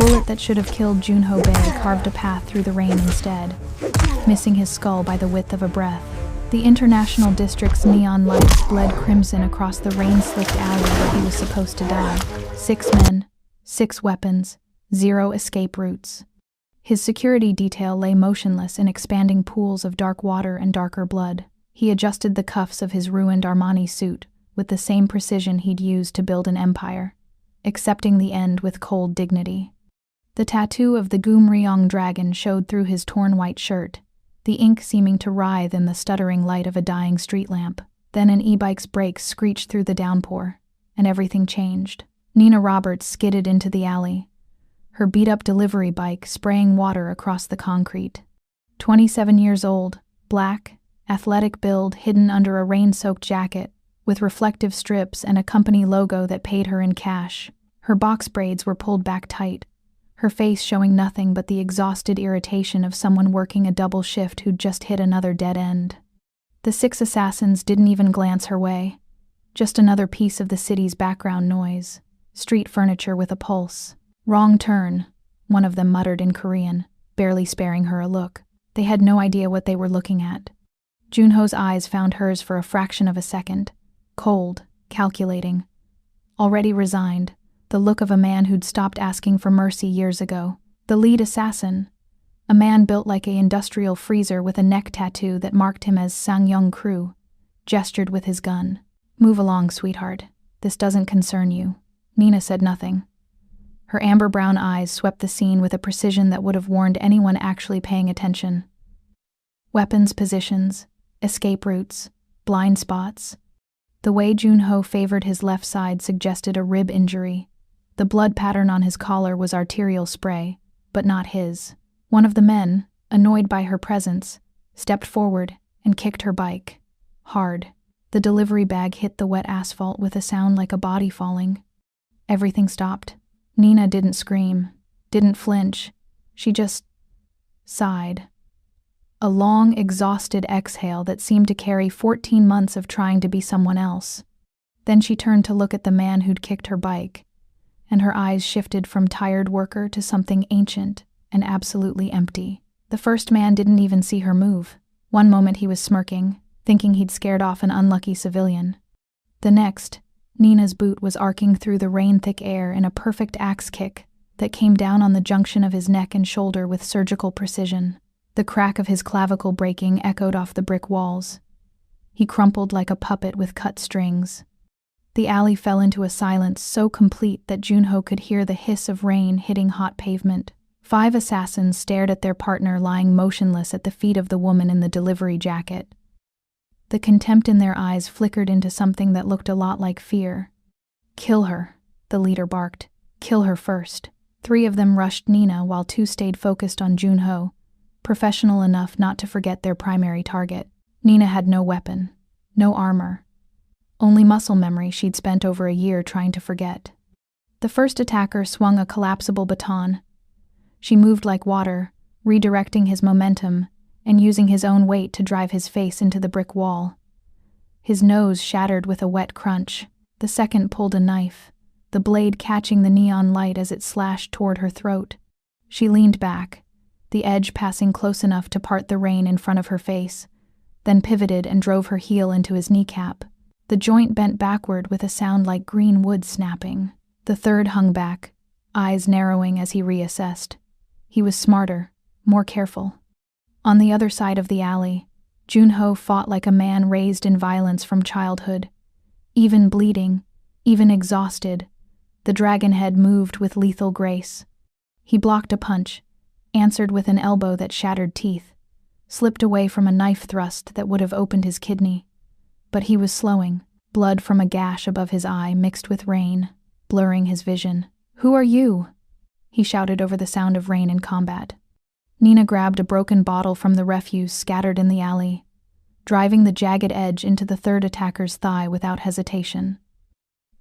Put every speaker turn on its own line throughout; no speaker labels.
bullet that should have killed Junho Bae carved a path through the rain instead, missing his skull by the width of a breath. The International District's neon lights bled crimson across the rain-slicked alley where he was supposed to die. 6 men, 6 weapons, 0 escape routes. His security detail lay motionless in expanding pools of dark water and darker blood. He adjusted the cuffs of his ruined Armani suit with the same precision he'd used to build an empire, accepting the end with cold dignity. The tattoo of the Gumryong dragon showed through his torn white shirt, the ink seeming to writhe in the stuttering light of a dying street lamp. Then an e-bike's brakes screeched through the downpour, and everything changed. Nina Roberts skidded into the alley, her beat-up delivery bike spraying water across the concrete. 27 years old, black, athletic build hidden under a rain-soaked jacket, with reflective strips and a company logo that paid her in cash. Her box braids were pulled back tight, her face showing nothing but the exhausted irritation of someone working a double shift who'd just hit another dead end. The 6 assassins didn't even glance her way, just another piece of the city's background noise, street furniture with a pulse. "Wrong turn," one of them muttered in Korean, barely sparing her a look. They had no idea what they were looking at. Junho's eyes found hers for a fraction of a second, cold, calculating. Already resigned, the look of a man who'd stopped asking for mercy years ago. The lead assassin, a man built like an industrial freezer with a neck tattoo that marked him as Sang-Young Crew, gestured with his gun. "Move along, sweetheart. This doesn't concern you." Nina said nothing. Her amber-brown eyes swept the scene with a precision that would have warned anyone actually paying attention. Weapons positions, escape routes, blind spots. The way Junho favored his left side suggested a rib injury. The blood pattern on his collar was arterial spray, but not his. One of the men, annoyed by her presence, stepped forward and kicked her bike. Hard. The delivery bag hit the wet asphalt with a sound like a body falling. Everything stopped. Nina didn't scream, didn't flinch. She just sighed. A long, exhausted exhale that seemed to carry 14 months of trying to be someone else. Then she turned to look at the man who'd kicked her bike, and her eyes shifted from tired worker to something ancient and absolutely empty. The first man didn't even see her move. One moment he was smirking, thinking he'd scared off an unlucky civilian. The next, Nina's boot was arcing through the rain-thick air in a perfect axe kick that came down on the junction of his neck and shoulder with surgical precision. The crack of his clavicle breaking echoed off the brick walls. He crumpled like a puppet with cut strings. The alley fell into a silence so complete that Junho could hear the hiss of rain hitting hot pavement. 5 assassins stared at their partner lying motionless at the feet of the woman in the delivery jacket. The contempt in their eyes flickered into something that looked a lot like fear. "Kill her," the leader barked. "Kill her first." 3 of them rushed Nina while 2 stayed focused on Junho, professional enough not to forget their primary target. Nina had no weapon, no armor, only muscle memory she'd spent over a year trying to forget. The first attacker swung a collapsible baton. She moved like water, redirecting his momentum and using his own weight to drive his face into the brick wall. His nose shattered with a wet crunch. The second pulled a knife, the blade catching the neon light as it slashed toward her throat. She leaned back, the edge passing close enough to part the rain in front of her face, then pivoted and drove her heel into his kneecap. The joint bent backward with a sound like green wood snapping. The third hung back, eyes narrowing as he reassessed. He was smarter, more careful. On the other side of the alley, Junho fought like a man raised in violence from childhood. Even bleeding, even exhausted, the dragon head moved with lethal grace. He blocked a punch, answered with an elbow that shattered teeth, slipped away from a knife thrust that would have opened his kidney. But he was slowing, blood from a gash above his eye mixed with rain, blurring his vision. "Who are you?" he shouted over the sound of rain in combat. Nina grabbed a broken bottle from the refuse scattered in the alley, driving the jagged edge into the third attacker's thigh without hesitation.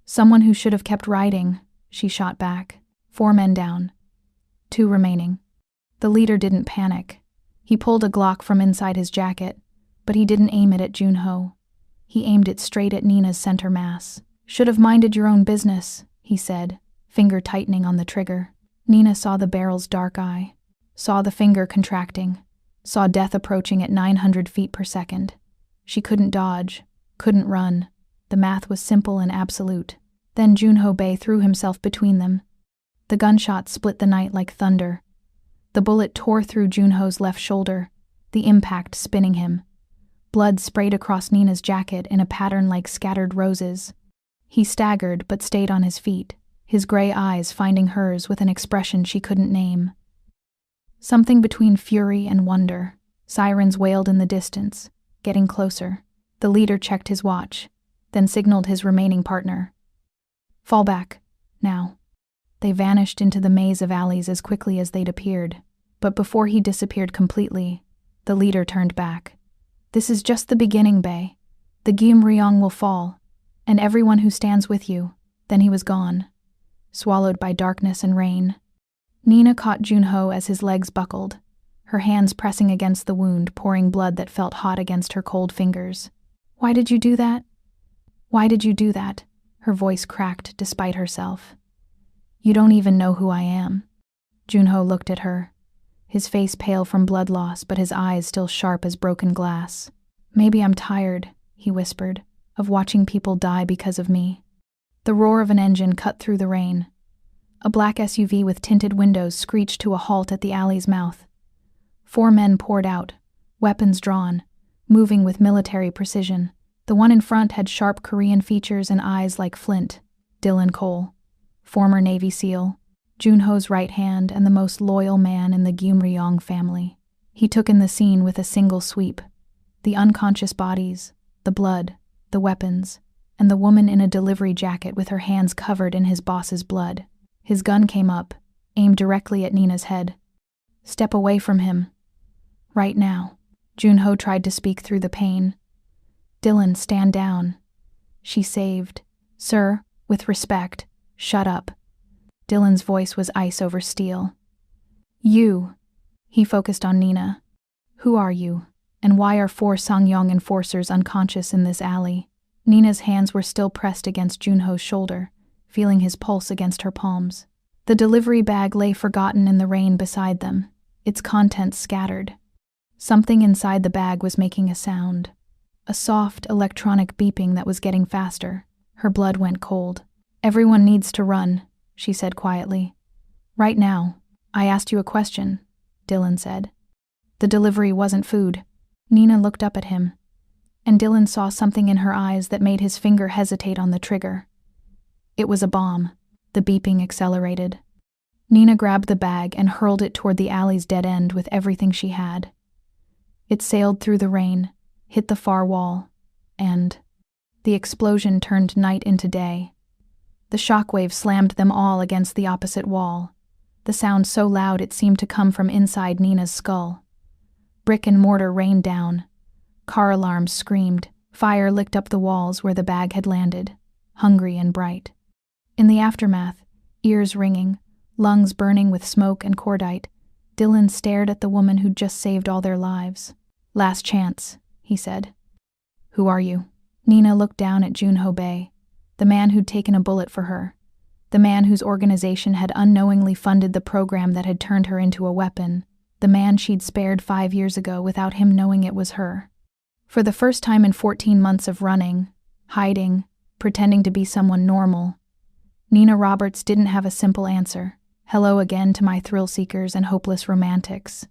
"Someone who should have kept riding," she shot back. 4 men down, 2 remaining. The leader didn't panic. He pulled a Glock from inside his jacket, but he didn't aim it at Junho. He aimed it straight at Nina's center mass. "Should have minded your own business," he said, finger tightening on the trigger. Nina saw the barrel's dark eye, saw the finger contracting, saw death approaching at 900 feet per second. She couldn't dodge, couldn't run. The math was simple and absolute. Then Junho Bei threw himself between them. The gunshot split the night like thunder. The bullet tore through Junho's left shoulder, the impact spinning him. Blood sprayed across Nina's jacket in a pattern like scattered roses. He staggered but stayed on his feet, his gray eyes finding hers with an expression she couldn't name. Something between fury and wonder. Sirens wailed in the distance, getting closer. The leader checked his watch, then signaled his remaining partner. "Fall back, now." They vanished into the maze of alleys as quickly as they'd appeared. But before he disappeared completely, the leader turned back. "This is just the beginning, Bei. The Gyum Ryong will fall, and everyone who stands with you." Then he was gone, swallowed by darkness and rain. Nina caught Junho as his legs buckled, her hands pressing against the wound, pouring blood that felt hot against her cold fingers. "Why did you do that? Why did you do that?" Her voice cracked despite herself. "You don't even know who I am." Junho looked at her, his face pale from blood loss but his eyes still sharp as broken glass. "Maybe I'm tired," he whispered, "of watching people die because of me." The roar of an engine cut through the rain. A black SUV with tinted windows screeched to a halt at the alley's mouth. 4 men poured out, weapons drawn, moving with military precision. The one in front had sharp Korean features and eyes like flint. Dylan Cole, former Navy SEAL, Junho's right hand and the most loyal man in the Gyum Ryong family. He took in the scene with a single sweep. The unconscious bodies, the blood, the weapons, and the woman in a delivery jacket with her hands covered in his boss's blood. His gun came up, aimed directly at Nina's head. "Step away from him. Right now." Junho tried to speak through the pain. "Dylan, stand down." She saved. "Sir, with respect, shut up." Dylan's voice was ice over steel. "You." He focused on Nina. "Who are you? And why are 4 Sangyong enforcers unconscious in this alley?" Nina's hands were still pressed against Junho's shoulder, feeling his pulse against her palms. The delivery bag lay forgotten in the rain beside them, its contents scattered. Something inside the bag was making a sound. A soft, electronic beeping that was getting faster. Her blood went cold. "Everyone needs to run," she said quietly. "Right now." "I asked you a question," Dylan said. "The delivery wasn't food." Nina looked up at him, and Dylan saw something in her eyes that made his finger hesitate on the trigger. It was a bomb. The beeping accelerated. Nina grabbed the bag and hurled it toward the alley's dead end with everything she had. It sailed through the rain, hit the far wall, and the explosion turned night into day. The shockwave slammed them all against the opposite wall, the sound so loud it seemed to come from inside Nina's skull. Brick and mortar rained down. Car alarms screamed. Fire licked up the walls where the bag had landed, hungry and bright. In the aftermath, ears ringing, lungs burning with smoke and cordite, Dylan stared at the woman who'd just saved all their lives. "Last chance," he said. "Who are you?" Nina looked down at Junho Bei, the man who'd taken a bullet for her, the man whose organization had unknowingly funded the program that had turned her into a weapon, the man she'd spared 5 years ago without him knowing it was her. For the first time in 14 months of running, hiding, pretending to be someone normal, Nina Roberts didn't have a simple answer. Hello again to my thrill seekers and hopeless romantics.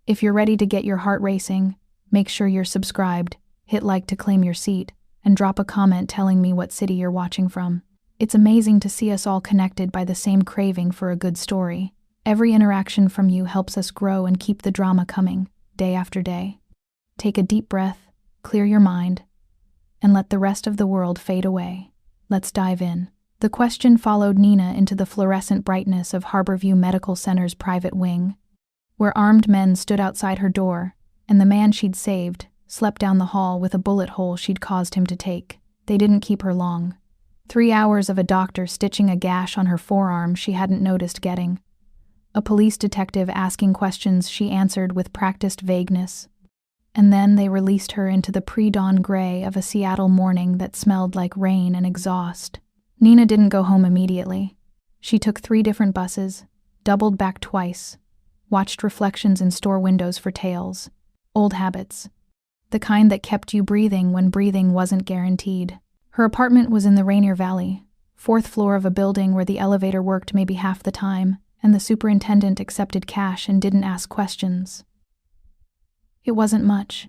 If you're ready to get your heart racing, make sure you're subscribed, hit like to claim your seat, and drop a comment telling me what city you're watching from. It's amazing to see us all connected by the same craving for a good story. Every interaction from you helps us grow and keep the drama coming, day after day. Take a deep breath, clear your mind, and let the rest of the world fade away. Let's dive in. The question followed Nina into the fluorescent brightness of Harborview Medical Center's private wing, where armed men stood outside her door, and the man she'd saved slept down the hall with a bullet hole she'd caused him to take. They didn't keep her long. 3 hours of a doctor stitching a gash on her forearm she hadn't noticed getting. A police detective asking questions she answered with practiced vagueness. And then they released her into the pre-dawn gray of a Seattle morning that smelled like rain and exhaust. Nina didn't go home immediately. She took 3 different buses, doubled back twice, watched reflections in store windows for tales. Old habits. The kind that kept you breathing when breathing wasn't guaranteed. Her apartment was in the Rainier Valley, 4th floor of a building where the elevator worked maybe half the time, and the superintendent accepted cash and didn't ask questions. It wasn't much.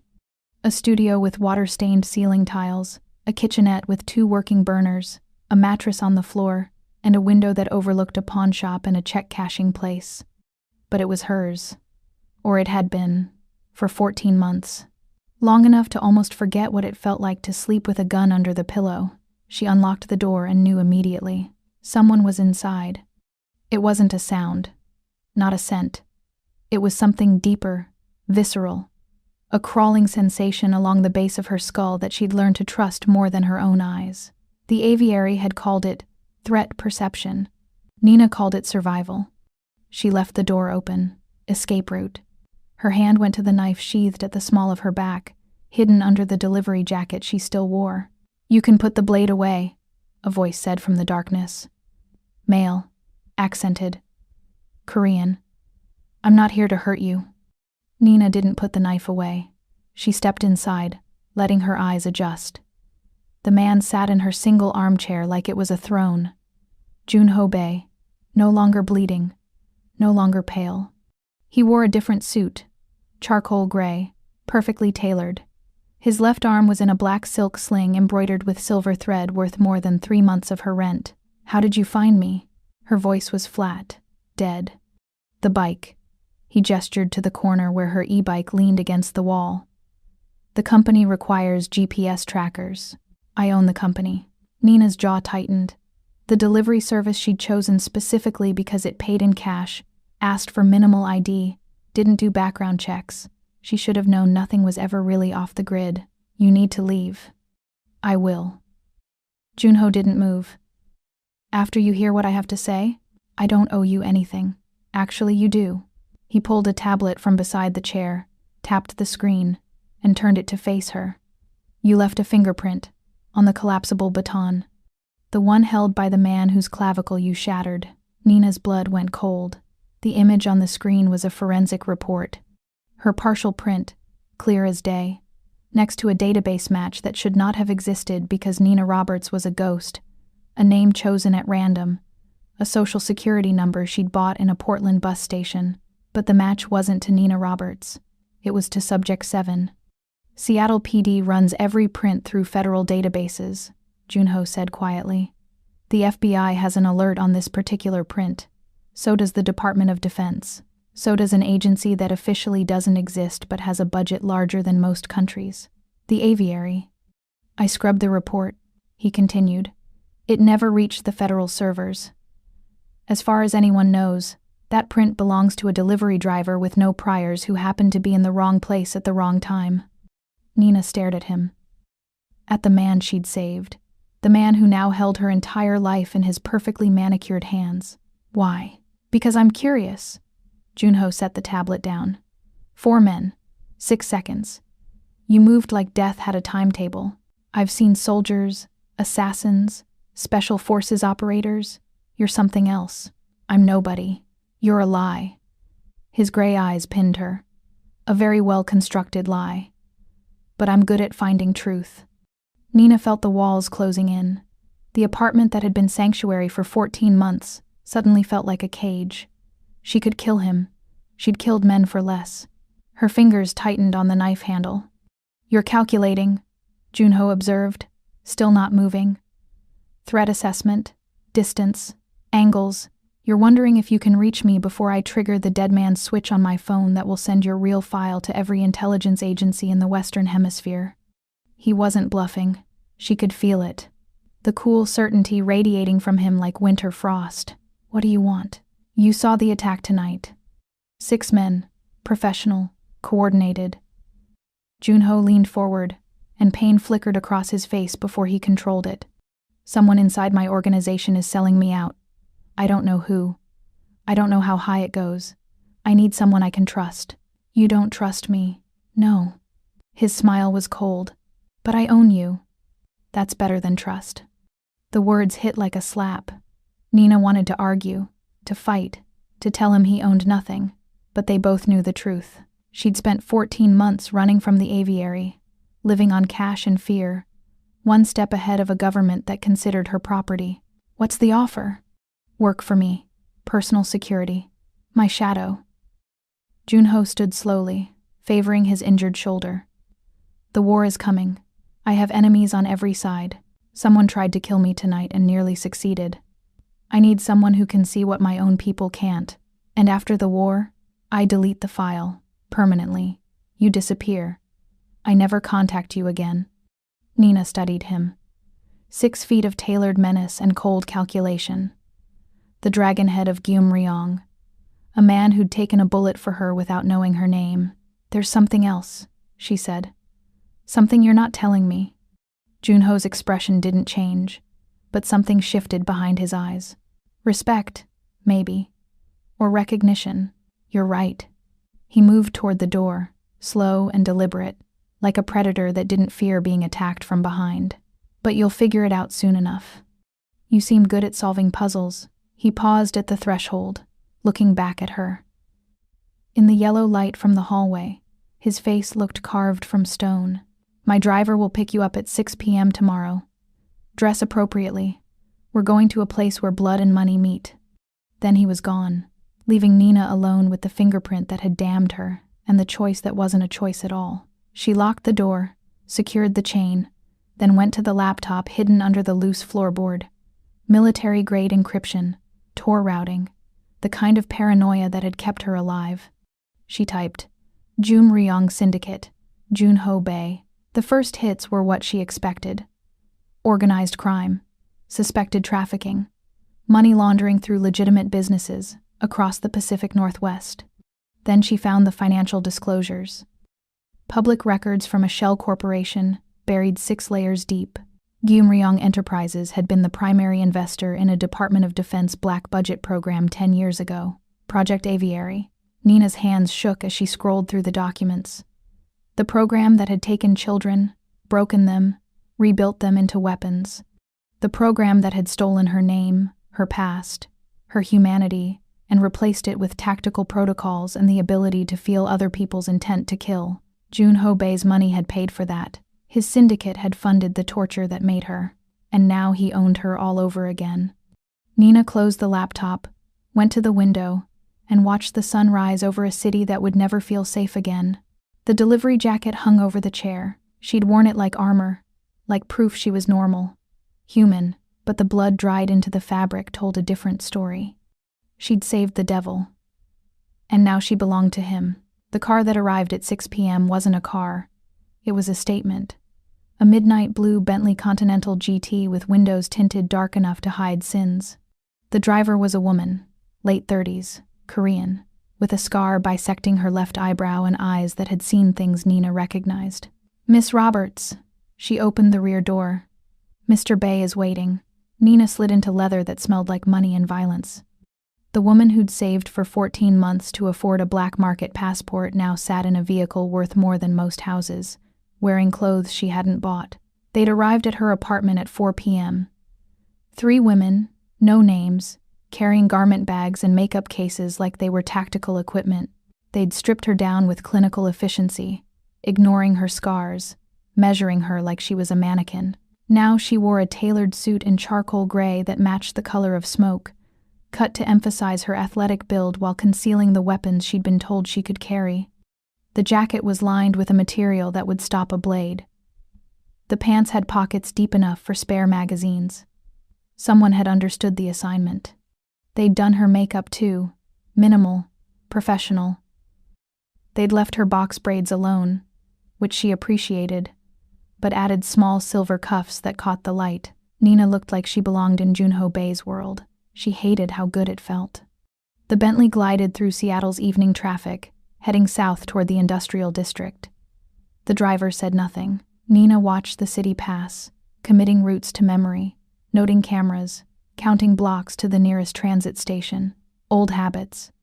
A studio with water-stained ceiling tiles, a kitchenette with 2 working burners, a mattress on the floor, and a window that overlooked a pawn shop and a check-cashing place. But it was hers. Or it had been. For 14 months. Long enough to almost forget what it felt like to sleep with a gun under the pillow. She unlocked the door and knew immediately. Someone was inside. It wasn't a sound. Not a scent. It was something deeper, visceral. A crawling sensation along the base of her skull that she'd learned to trust more than her own eyes. The aviary had called it threat perception. Nina called it survival. She left the door open. Escape route. Her hand went to the knife sheathed at the small of her back, hidden under the delivery jacket she still wore. "You can put the blade away," a voice said from the darkness. Male. Accented. Korean. "I'm not here to hurt you." Nina didn't put the knife away. She stepped inside, letting her eyes adjust. The man sat in her single armchair like it was a throne. Junho Bae. No longer bleeding. No longer pale. He wore a different suit. Charcoal gray. Perfectly tailored. His left arm was in a black silk sling embroidered with silver thread worth more than 3 months of her rent. "How did you find me?" Her voice was flat. Dead. "The bike." He gestured to the corner where her e-bike leaned against the wall. "The company requires GPS trackers. I own the company." Nina's jaw tightened. The delivery service she'd chosen specifically because it paid in cash, asked for minimal ID, didn't do background checks. She should have known nothing was ever really off the grid. "You need to leave." "I will." Junho didn't move. "After you hear what I have to say, I don't owe you anything. Actually, you do." He pulled a tablet from beside the chair, tapped the screen, and turned it to face her. "You left a fingerprint on the collapsible baton. The one held by the man whose clavicle you shattered." Nina's blood went cold. The image on the screen was a forensic report. Her partial print, clear as day, next to a database match that should not have existed because Nina Roberts was a ghost, a name chosen at random, a social security number she'd bought in a Portland bus station. But the match wasn't to Nina Roberts. It was to Subject 7. "Seattle PD runs every print through federal databases," Junho said quietly. "The FBI has an alert on this particular print. So does the Department of Defense. So does an agency that officially doesn't exist but has a budget larger than most countries. The aviary." "I scrubbed the report," he continued. "It never reached the federal servers. As far as anyone knows, that print belongs to a delivery driver with no priors who happened to be in the wrong place at the wrong time." Nina stared at him. At the man she'd saved. The man who now held her entire life in his perfectly manicured hands. "Why?" "Because I'm curious." Junho set the tablet down. 4 men. 6 seconds. You moved like death had a timetable. I've seen soldiers, assassins, special forces operators. You're something else. I'm nobody. You're a lie." His gray eyes pinned her. A very well-constructed lie. "But I'm good at finding truth." Nina felt the walls closing in. The apartment that had been sanctuary for 14 months suddenly felt like a cage. She could kill him. She'd killed men for less. Her fingers tightened on the knife handle. "You're calculating," Junho observed, still not moving. "Threat assessment, distance, angles. You're wondering if you can reach me before I trigger the dead man's switch on my phone that will send your real file to every intelligence agency in the Western Hemisphere." He wasn't bluffing. She could feel it. The cool certainty radiating from him like winter frost. "What do you want?" "You saw the attack tonight. 6 men, professional, coordinated." Junho leaned forward, and pain flickered across his face before he controlled it. "Someone inside my organization is selling me out. I don't know who. I don't know how high it goes. I need someone I can trust." "You don't trust me." "No." His smile was cold. "But I own you." "That's better than trust." The words hit like a slap. Nina wanted to argue, to fight, to tell him he owned nothing, but they both knew the truth. She'd spent 14 months running from the aviary, living on cash and fear, one step ahead of a government that considered her property. What's the offer? Work for me, personal security, my shadow. Junho stood slowly, favoring his injured shoulder. The war is coming. I have enemies on every side. Someone tried to kill me tonight and nearly succeeded. I need someone who can see what my own people can't. And after the war, I delete the file, permanently. You disappear. I never contact you again. Nina studied him. 6 feet of tailored menace and cold calculation. The dragon head of Gyum Ryong. A man who'd taken a bullet for her without knowing her name. There's something else, she said. Something you're not telling me. Junho's expression didn't change, but something shifted behind his eyes. Respect, maybe. Or recognition. You're right. He moved toward the door, slow and deliberate, like a predator that didn't fear being attacked from behind. But you'll figure it out soon enough. You seem good at solving puzzles. He paused at the threshold, looking back at her. In the yellow light from the hallway, his face looked carved from stone. My driver will pick you up at 6 p.m. tomorrow. Dress appropriately. We're going to a place where blood and money meet. Then he was gone, leaving Nina alone with the fingerprint that had damned her and the choice that wasn't a choice at all. She locked the door, secured the chain, then went to the laptop hidden under the loose floorboard. Military-grade encryption, Tor routing, the kind of paranoia that had kept her alive. She typed, Gyum Ryong Syndicate, Junho Bay. The first hits were what she expected. Organized crime, suspected trafficking, money laundering through legitimate businesses across the Pacific Northwest. Then she found the financial disclosures. Public records from a shell corporation buried 6 layers deep. Gyum Ryong Enterprises had been the primary investor in a Department of Defense black budget program 10 years ago, Project Aviary. Nina's hands shook as she scrolled through the documents. The program that had taken children, broken them, rebuilt them into weapons. The program that had stolen her name, her past, her humanity, and replaced it with tactical protocols and the ability to feel other people's intent to kill. Junho Bay's money had paid for that. His syndicate had funded the torture that made her, and now he owned her all over again. Nina closed the laptop, went to the window, and watched the sun rise over a city that would never feel safe again. The delivery jacket hung over the chair. She'd worn it like armor, like proof she was normal, human, but the blood dried into the fabric told a different story. She'd saved the devil. And now she belonged to him. The car that arrived at 6 p.m. wasn't a car. It was a statement. A midnight blue Bentley Continental GT with windows tinted dark enough to hide sins. The driver was a woman, late 30s, Korean, with a scar bisecting her left eyebrow and eyes that had seen things Nina recognized. Miss Roberts. She opened the rear door. Mr. Bay is waiting. Nina slid into leather that smelled like money and violence. The woman who'd saved for 14 months to afford a black market passport now sat in a vehicle worth more than most houses, wearing clothes she hadn't bought. They'd arrived at her apartment at 4 p.m. 3 women, no names, carrying garment bags and makeup cases like they were tactical equipment. They'd stripped her down with clinical efficiency, ignoring her scars, measuring her like she was a mannequin. Now she wore a tailored suit in charcoal gray that matched the color of smoke, cut to emphasize her athletic build while concealing the weapons she'd been told she could carry. The jacket was lined with a material that would stop a blade. The pants had pockets deep enough for spare magazines. Someone had understood the assignment. They'd done her makeup too, minimal, professional. They'd left her box braids alone, which she appreciated, but added small silver cuffs that caught the light. Nina looked like she belonged in Junho Bay's world. She hated how good it felt. The Bentley glided through Seattle's evening traffic, heading south toward the industrial district. The driver said nothing. Nina watched the city pass, committing routes to memory, noting cameras, counting blocks to the nearest transit station. Old habits.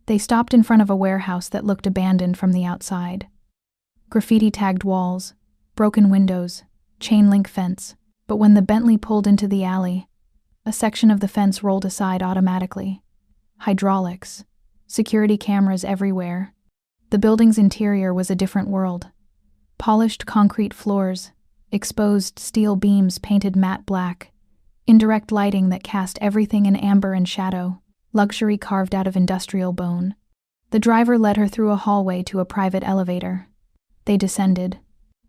They stopped in front of a warehouse that looked abandoned from the outside. Graffiti-tagged walls, broken windows, chain-link fence. But when the Bentley pulled into the alley, a section of the fence rolled aside automatically. hydraulics, security cameras everywhere. The building's interior was a different world. Polished concrete floors, exposed steel beams painted matte black, indirect lighting that cast everything in amber and shadow, luxury carved out of industrial bone. The driver led her through a hallway to a private elevator. They descended.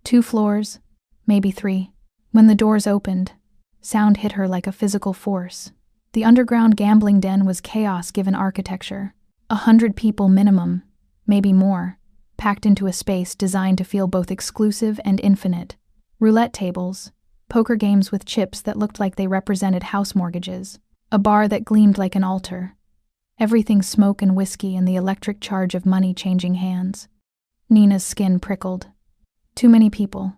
2 floors, maybe 3. When the doors opened, sound hit her like a physical force. The underground gambling den was chaos given architecture. 100 people minimum, maybe more, packed into a space designed to feel both exclusive and infinite. Roulette tables, poker games with chips that looked like they represented house mortgages, a bar that gleamed like an altar. Everything smoke and whiskey and the electric charge of money changing hands. Nina's skin prickled. Too many people.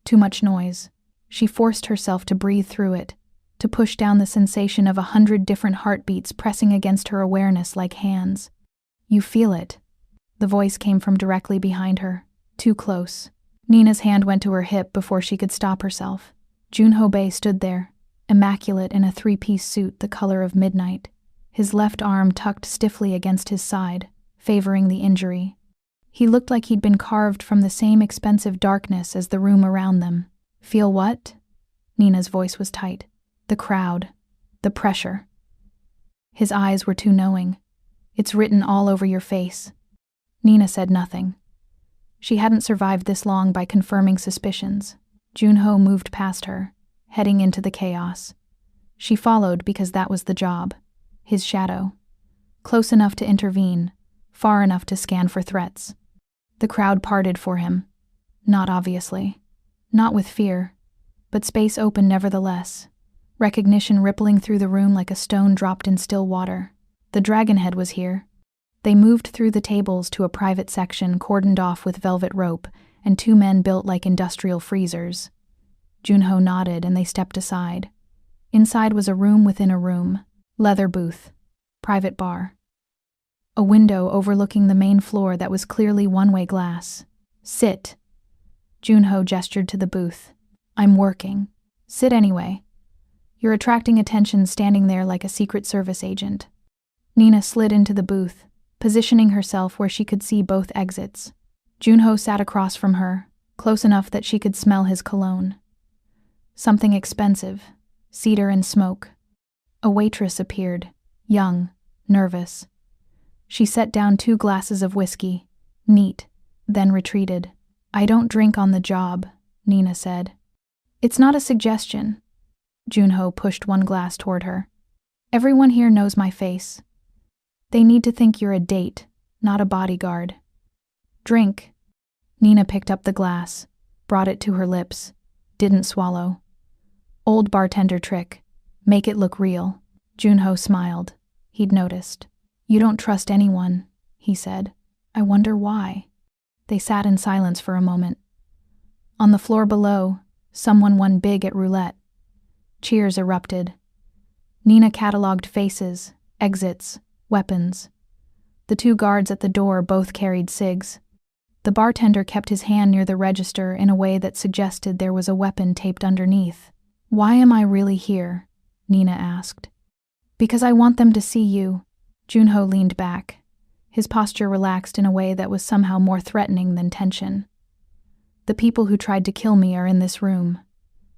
Too much noise. She forced herself to breathe through it, to push down the sensation of 100 different heartbeats pressing against her awareness like hands. You feel it. The voice came from directly behind her, too close. Nina's hand went to her hip before she could stop herself. Junho Bei stood there, immaculate in a 3-piece suit the color of midnight, his left arm tucked stiffly against his side, favoring the injury. He looked like he'd been carved from the same expensive darkness as the room around them. Feel what? Nina's voice was tight. The crowd. The pressure. His eyes were too knowing. It's written all over your face. Nina said nothing. She hadn't survived this long by confirming suspicions. Junho moved past her, heading into the chaos. She followed because that was the job. His shadow. Close enough to intervene, far enough to scan for threats. The crowd parted for him. Not obviously. Not with fear. But space opened nevertheless. Recognition rippling through the room like a stone dropped in still water. The dragonhead was here. They moved through the tables to a private section cordoned off with velvet rope and 2 men built like industrial freezers. Junho nodded and they stepped aside. Inside was a room within a room. Leather booth. Private bar. A window overlooking the main floor that was clearly one-way glass. Sit. Junho gestured to the booth. I'm working. Sit anyway. You're attracting attention standing there like a Secret Service agent. Nina slid into the booth, positioning herself where she could see both exits. Junho sat across from her, close enough that she could smell his cologne. Something expensive, cedar and smoke. A waitress appeared, young, nervous. She set down 2 glasses of whiskey, neat, then retreated. I don't drink on the job, Nina said. It's not a suggestion. Junho pushed 1 glass toward her. Everyone here knows my face. They need to think you're a date, not a bodyguard. Drink. Nina picked up the glass, brought it to her lips, didn't swallow. Old bartender trick. Make it look real. Junho smiled. He'd noticed. You don't trust anyone, he said. I wonder why. They sat in silence for a moment. On the floor below, someone won big at roulette. Cheers erupted. Nina catalogued faces, exits, weapons. The 2 guards at the door both carried cigs. The bartender kept his hand near the register in a way that suggested there was a weapon taped underneath. Why am I really here? Nina asked. Because I want them to see you. Junho leaned back. His posture relaxed in a way that was somehow more threatening than tension. The people who tried to kill me are in this room.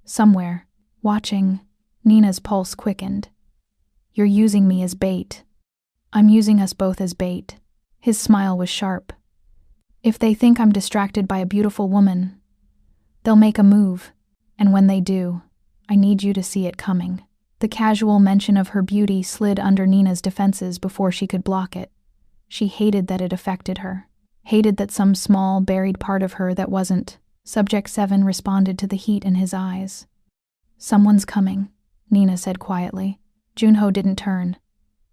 Somewhere. Watching. Nina's pulse quickened. You're using me as bait. I'm using us both as bait. His smile was sharp. If they think I'm distracted by a beautiful woman, they'll make a move, and when they do, I need you to see it coming. The casual mention of her beauty slid under Nina's defenses before she could block it. She hated that it affected her. Hated that some small, buried part of her that wasn't. Subject 7 responded to the heat in his eyes. Someone's coming, Nina said quietly. Junho didn't turn.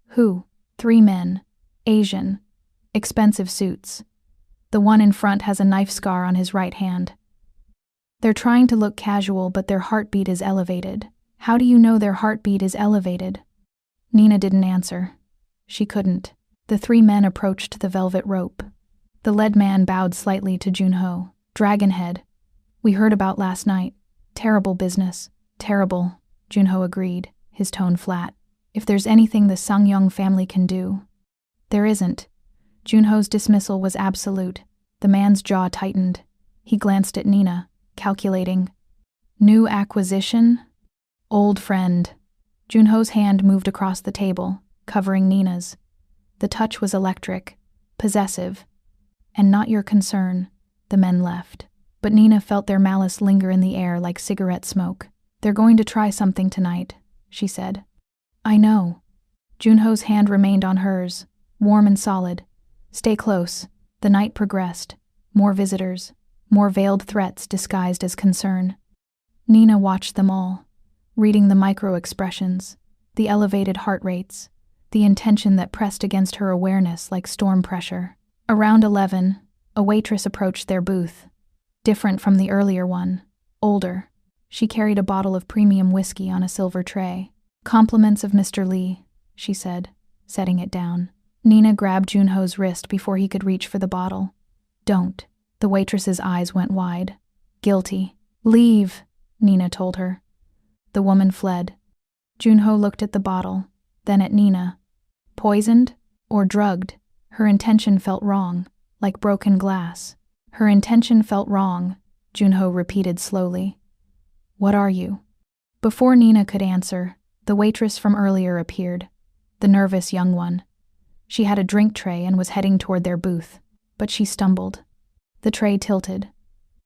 Who? 3 men. Asian. Expensive suits. The one in front has a knife scar on his right hand. They're trying to look casual, but their heartbeat is elevated. How do you know their heartbeat is elevated? Nina didn't answer. She couldn't. The 3 men approached the velvet rope. The lead man bowed slightly to Junho. Dragonhead. We heard about last night. Terrible business. Terrible, Junho agreed, his tone flat. If there's anything the Sung-young family can do. There isn't. Junho's dismissal was absolute. The man's jaw tightened. He glanced at Nina, calculating. New acquisition? Old friend. Junho's hand moved across the table, covering Nina's. The touch was electric, possessive. And not your concern. The men left. But Nina felt their malice linger in the air like cigarette smoke. They're going to try something tonight, she said. I know. Junho's hand remained on hers, warm and solid. Stay close. The night progressed. More visitors. More veiled threats disguised as concern. Nina watched them all, reading the micro-expressions, the elevated heart rates, the intention that pressed against her awareness like storm pressure. Around 11, a waitress approached their booth. Different from the earlier one. Older. She carried a bottle of premium whiskey on a silver tray. Compliments of Mr. Lee, she said, setting it down. Nina grabbed Junho's wrist before he could reach for the bottle. Don't. The waitress's eyes went wide. Guilty. Leave, Nina told her. The woman fled. Junho looked at the bottle, then at Nina. Poisoned? Or drugged? Her intention felt wrong, like broken glass. Her intention felt wrong, Junho repeated slowly. What are you? Before Nina could answer, the waitress from earlier appeared, the nervous young one. She had a drink tray and was heading toward their booth, but she stumbled. The tray tilted.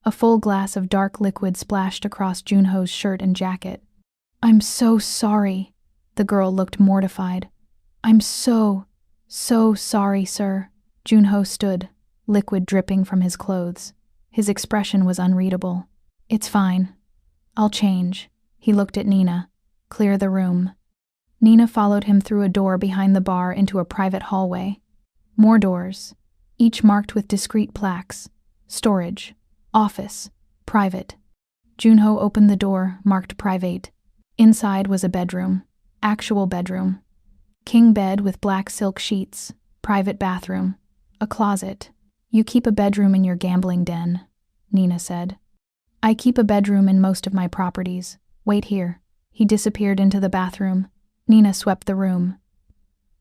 A full glass of dark liquid splashed across Junho's shirt and jacket. I'm so sorry. The girl looked mortified. I'm so sorry, sir. Junho stood, liquid dripping from his clothes. His expression was unreadable. It's fine. I'll change. He looked at Nina. Clear the room. Nina followed him through a door behind the bar into a private hallway. More doors, each marked with discreet plaques. Storage, office, private. Junho opened the door, marked private. Inside was a bedroom. Actual bedroom. King bed with black silk sheets. Private bathroom. A closet. You keep a bedroom in your gambling den, Nina said. I keep a bedroom in most of my properties. Wait here. He disappeared into the bathroom. Nina swept the room.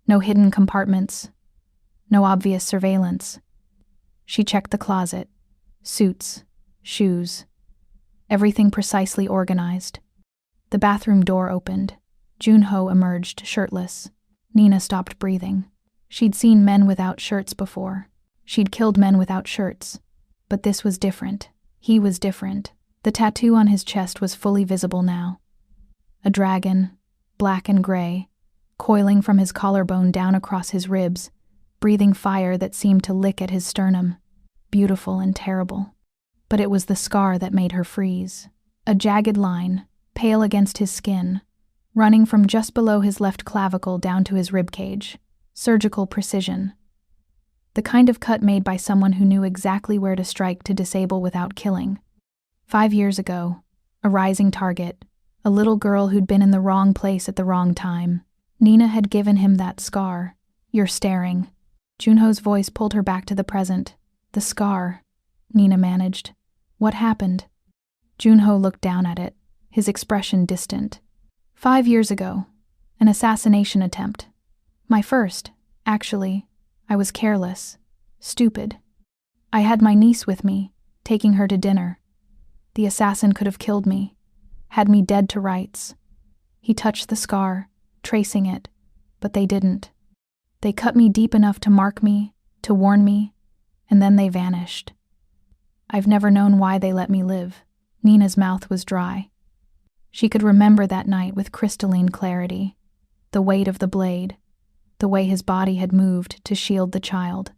No hidden compartments. No obvious surveillance. She checked the closet. Suits. Shoes. Everything precisely organized. The bathroom door opened. Junho emerged, shirtless. Nina stopped breathing. She'd seen men without shirts before. She'd killed men without shirts. But this was different. He was different. The tattoo on his chest was fully visible now. A dragon, black and gray, coiling from his collarbone down across his ribs, breathing fire that seemed to lick at his sternum. Beautiful and terrible. But it was the scar that made her freeze. A jagged line, pale against his skin, running from just below his left clavicle down to his ribcage. Surgical precision. The kind of cut made by someone who knew exactly where to strike to disable without killing. 5 years ago, a rising target, a little girl who'd been in the wrong place at the wrong time. Nina had given him that scar. You're staring. Junho's voice pulled her back to the present. The scar, Nina managed. What happened? Junho looked down at it, his expression distant. 5 years ago, an assassination attempt. My first, actually. I was careless, stupid. I had my niece with me, taking her to dinner. The assassin could have killed me, had me dead to rights. He touched the scar, tracing it, but they didn't. They cut me deep enough to mark me, to warn me, and then they vanished. I've never known why they let me live. Nina's mouth was dry. She could remember that night with crystalline clarity. The weight of the blade, the way his body had moved to shield the child.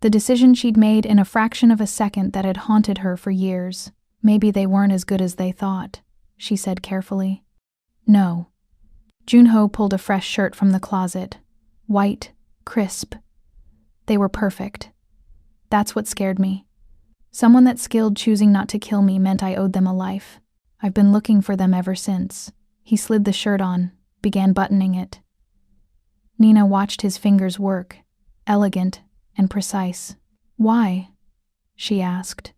The decision she'd made in a fraction of a second that had haunted her for years. Maybe they weren't as good as they thought, she said carefully. No. Junho pulled a fresh shirt from the closet. White, crisp. They were perfect. That's what scared me. Someone that skilled choosing not to kill me meant I owed them a life. I've been looking for them ever since. He slid the shirt on, began buttoning it. Nina watched his fingers work, elegant and precise. Why? She asked.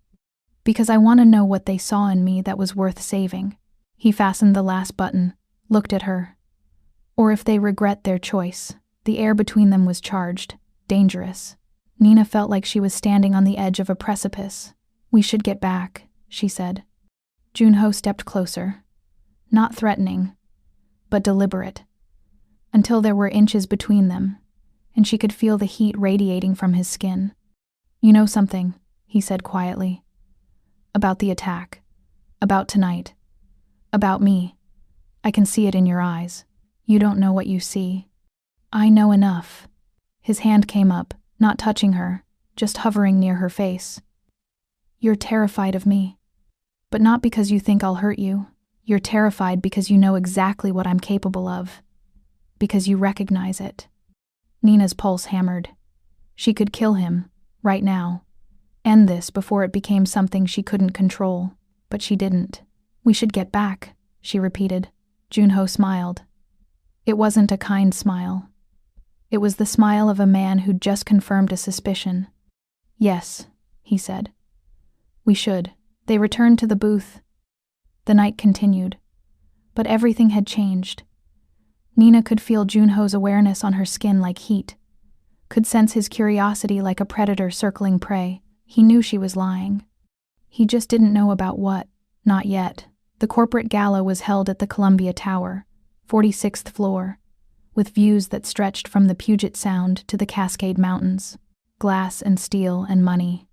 Because I want to know what they saw in me that was worth saving. He fastened the last button, looked at her. Or if they regret their choice. The air between them was charged, dangerous. Nina felt like she was standing on the edge of a precipice. "We should get back," she said. Junho stepped closer. Not threatening, but deliberate. Until there were inches between them, and she could feel the heat radiating from his skin. "You know something," he said quietly. "About the attack. About tonight. About me. I can see it in your eyes. You don't know what you see." "I know enough." His hand came up, not touching her, just hovering near her face. "You're terrified of me. But not because you think I'll hurt you. You're terrified because you know exactly what I'm capable of. Because you recognize it." Nina's pulse hammered. She could kill him, right now. End this before it became something she couldn't control. But she didn't. "We should get back," she repeated. Junho smiled. It wasn't a kind smile. It was the smile of a man who'd just confirmed a suspicion. "Yes," he said. "We should." They returned to the booth. The night continued. But everything had changed. Nina could feel Junho's awareness on her skin like heat. Could sense his curiosity like a predator circling prey. He knew she was lying. He just didn't know about what. Not yet. The corporate gala was held at the Columbia Tower, 46th floor, with views that stretched from the Puget Sound to the Cascade Mountains. Glass and steel and money.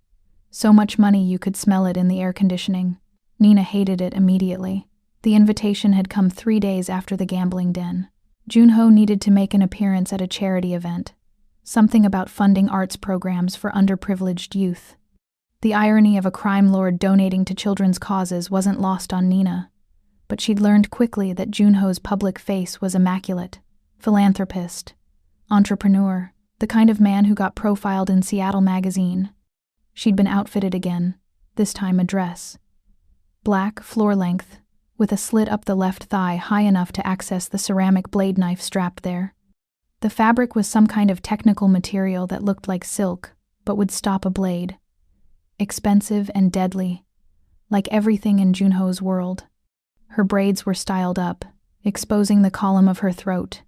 So much money you could smell it in the air conditioning. Nina hated it immediately. The invitation had come 3 days after the gambling den. Junho needed to make an appearance at a charity event. Something about funding arts programs for underprivileged youth. The irony of a crime lord donating to children's causes wasn't lost on Nina. But she'd learned quickly that Junho's public face was immaculate. Philanthropist. Entrepreneur. The kind of man who got profiled in Seattle magazine. She'd been outfitted again, this time a dress. Black, floor-length, with a slit up the left thigh high enough to access the ceramic blade knife strapped there. The fabric was some kind of technical material that looked like silk, but would stop a blade. Expensive and deadly, like everything in Junho's world. Her braids were styled up, exposing the column of her throat.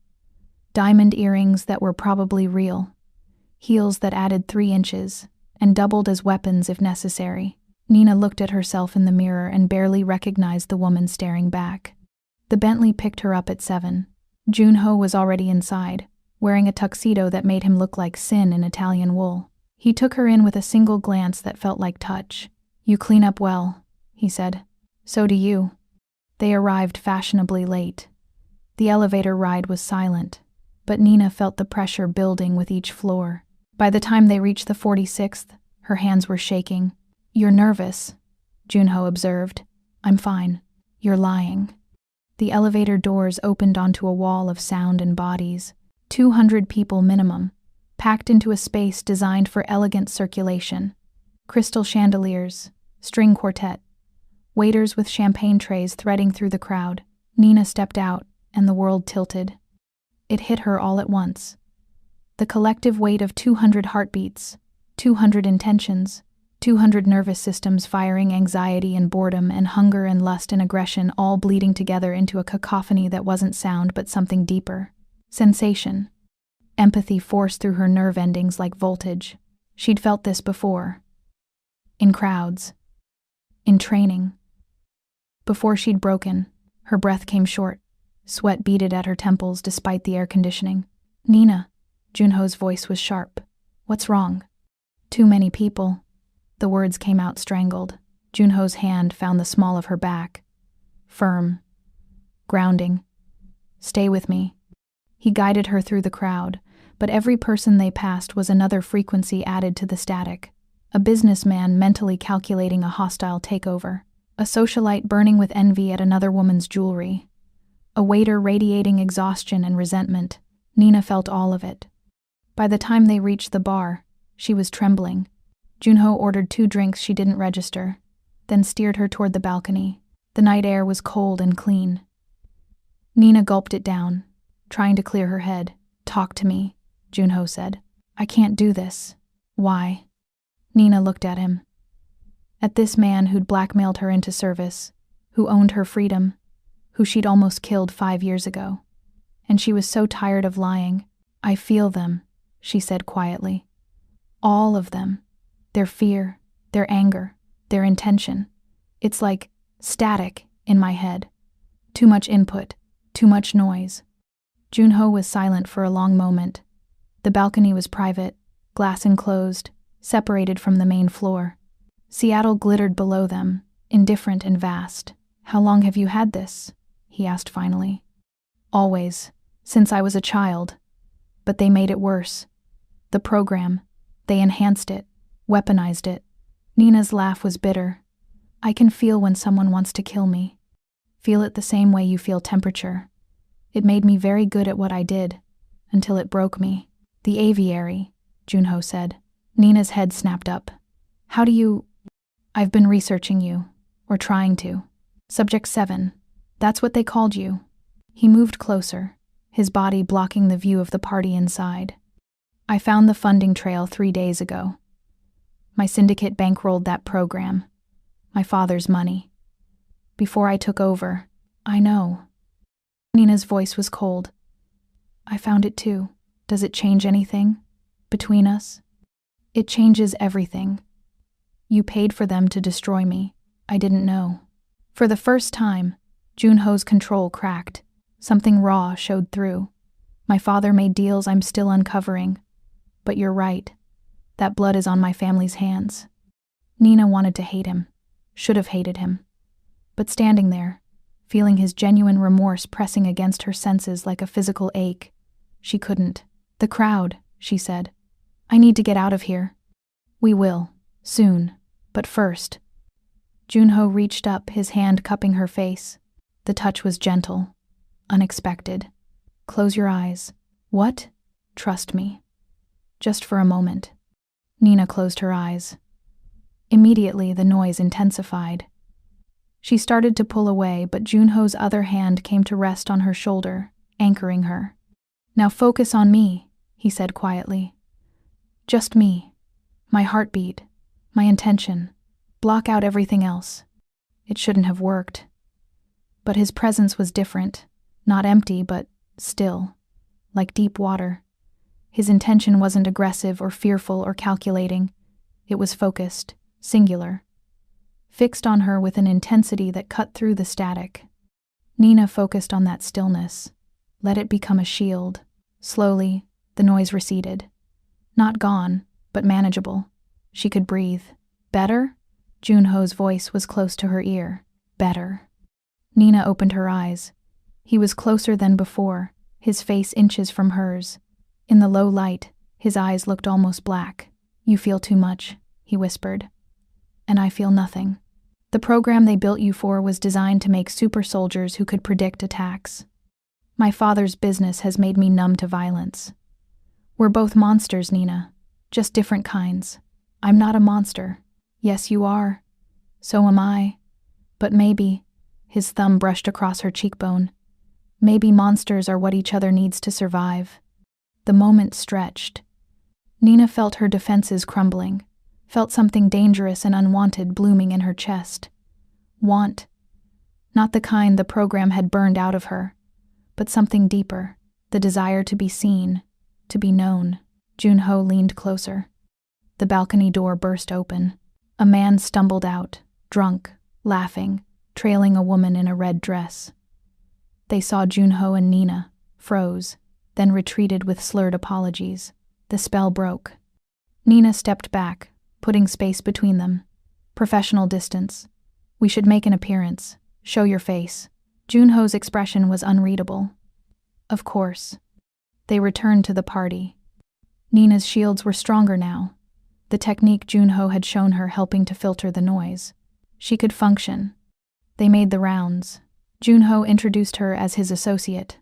Diamond earrings that were probably real. Heels that added 3 inches, and doubled as weapons if necessary. Nina looked at herself in the mirror and barely recognized the woman staring back. The Bentley picked her up at 7. Junho was already inside, wearing a tuxedo that made him look like sin in Italian wool. He took her in with a single glance that felt like touch. "You clean up well," he said. "So do you." They arrived fashionably late. The elevator ride was silent, but Nina felt the pressure building with each floor. By the time they reached the 46th, her hands were shaking. "You're nervous," Junho observed. "I'm fine. You're lying." The elevator doors opened onto a wall of sound and bodies. 200 people minimum, packed into a space designed for elegant circulation. Crystal chandeliers, string quartet, waiters with champagne trays threading through the crowd. Nina stepped out, and the world tilted. It hit her all at once. The collective weight of 200 heartbeats, 200 intentions, 200 nervous systems firing anxiety and boredom and hunger and lust and aggression, all bleeding together into a cacophony that wasn't sound but something deeper. Sensation. Empathy forced through her nerve endings like voltage. She'd felt this before. In crowds. In training. Before she'd broken, her breath came short. Sweat beaded at her temples despite the air conditioning. "Nina," Junho's voice was sharp. "What's wrong?" "Too many people." The words came out strangled. Junho's hand found the small of her back. Firm. Grounding. "Stay with me." He guided her through the crowd, but every person they passed was another frequency added to the static. A businessman mentally calculating a hostile takeover. A socialite burning with envy at another woman's jewelry. A waiter radiating exhaustion and resentment. Nina felt all of it. By the time they reached the bar, she was trembling. Junho ordered 2 drinks she didn't register, then steered her toward the balcony. The night air was cold and clean. Nina gulped it down, trying to clear her head. "Talk to me," Junho said. "I can't do this." "Why?" Nina looked at him. At this man who'd blackmailed her into service, who owned her freedom, who she'd almost killed 5 years ago. and she was so tired of lying. "I feel them," she said quietly. "All of them. Their fear, their anger, their intention. It's like static in my head. Too much input, too much noise." Junho was silent for a long moment. The balcony was private, glass enclosed, separated from the main floor. Seattle glittered below them, indifferent and vast. "How long have you had this?" he asked finally. "Always, since I was a child. But they made it worse. The program, they enhanced it, weaponized it." Nina's laugh was bitter. "I can feel when someone wants to kill me. Feel it the same way you feel temperature. It made me very good at what I did, until it broke me." "The aviary," Junho said. Nina's head snapped up. "How do you—" "I've been researching you, or trying to. Subject 7, that's what they called you." He moved closer, his body blocking the view of the party inside. "I found the funding trail 3 days ago. My syndicate bankrolled that program. My father's money. Before I took over." "I know." Nina's voice was cold. "I found it too. Does it change anything between us?" "It changes everything. You paid for them to destroy me. I didn't know." For the first time, Junho's control cracked. Something raw showed through. "My father made deals I'm still uncovering. But you're right. That blood is on my family's hands." Nina wanted to hate him, should have hated him. But standing there, feeling his genuine remorse pressing against her senses like a physical ache, she couldn't. "The crowd," she said. "I need to get out of here." "We will, soon, but first." Junho reached up, his hand cupping her face. The touch was gentle, unexpected. "Close your eyes." "What?" "Trust me. Just for a moment." Nina closed her eyes. Immediately, the noise intensified. She started to pull away, but Junho's other hand came to rest on her shoulder, anchoring her. "Now focus on me," he said quietly. "Just me. My heartbeat. My intention. Block out everything else." It shouldn't have worked. But his presence was different. Not empty, but still. Like deep water. His intention wasn't aggressive or fearful or calculating. It was focused, singular. Fixed on her with an intensity that cut through the static. Nina focused on that stillness. Let it become a shield. Slowly, the noise receded. Not gone, but manageable. She could breathe. "Better?" Junho's voice was close to her ear. "Better." Nina opened her eyes. He was closer than before, his face inches from hers. In the low light, his eyes looked almost black. "You feel too much," he whispered. "And I feel nothing. The program they built you for was designed to make super soldiers who could predict attacks. My father's business has made me numb to violence. We're both monsters, Nina, just different kinds. I'm not a monster. Yes, you are. So am I. But maybe," his thumb brushed across her cheekbone, "maybe monsters are what each other needs to survive." The moment stretched. Nina felt her defenses crumbling, felt something dangerous and unwanted blooming in her chest. Want. Not the kind the program had burned out of her, but something deeper, the desire to be seen, to be known. Junho leaned closer. The balcony door burst open. A man stumbled out, drunk, laughing, trailing a woman in a red dress. They saw Junho and Nina, froze, then retreated with slurred apologies. The spell broke. Nina stepped back, putting space between them. "Professional distance. We should make an appearance. Show your face." Junho's expression was unreadable. "Of course." They returned to the party. Nina's shields were stronger now, the technique Junho had shown her helping to filter the noise. She could function. They made the rounds. Junho introduced her as his associate.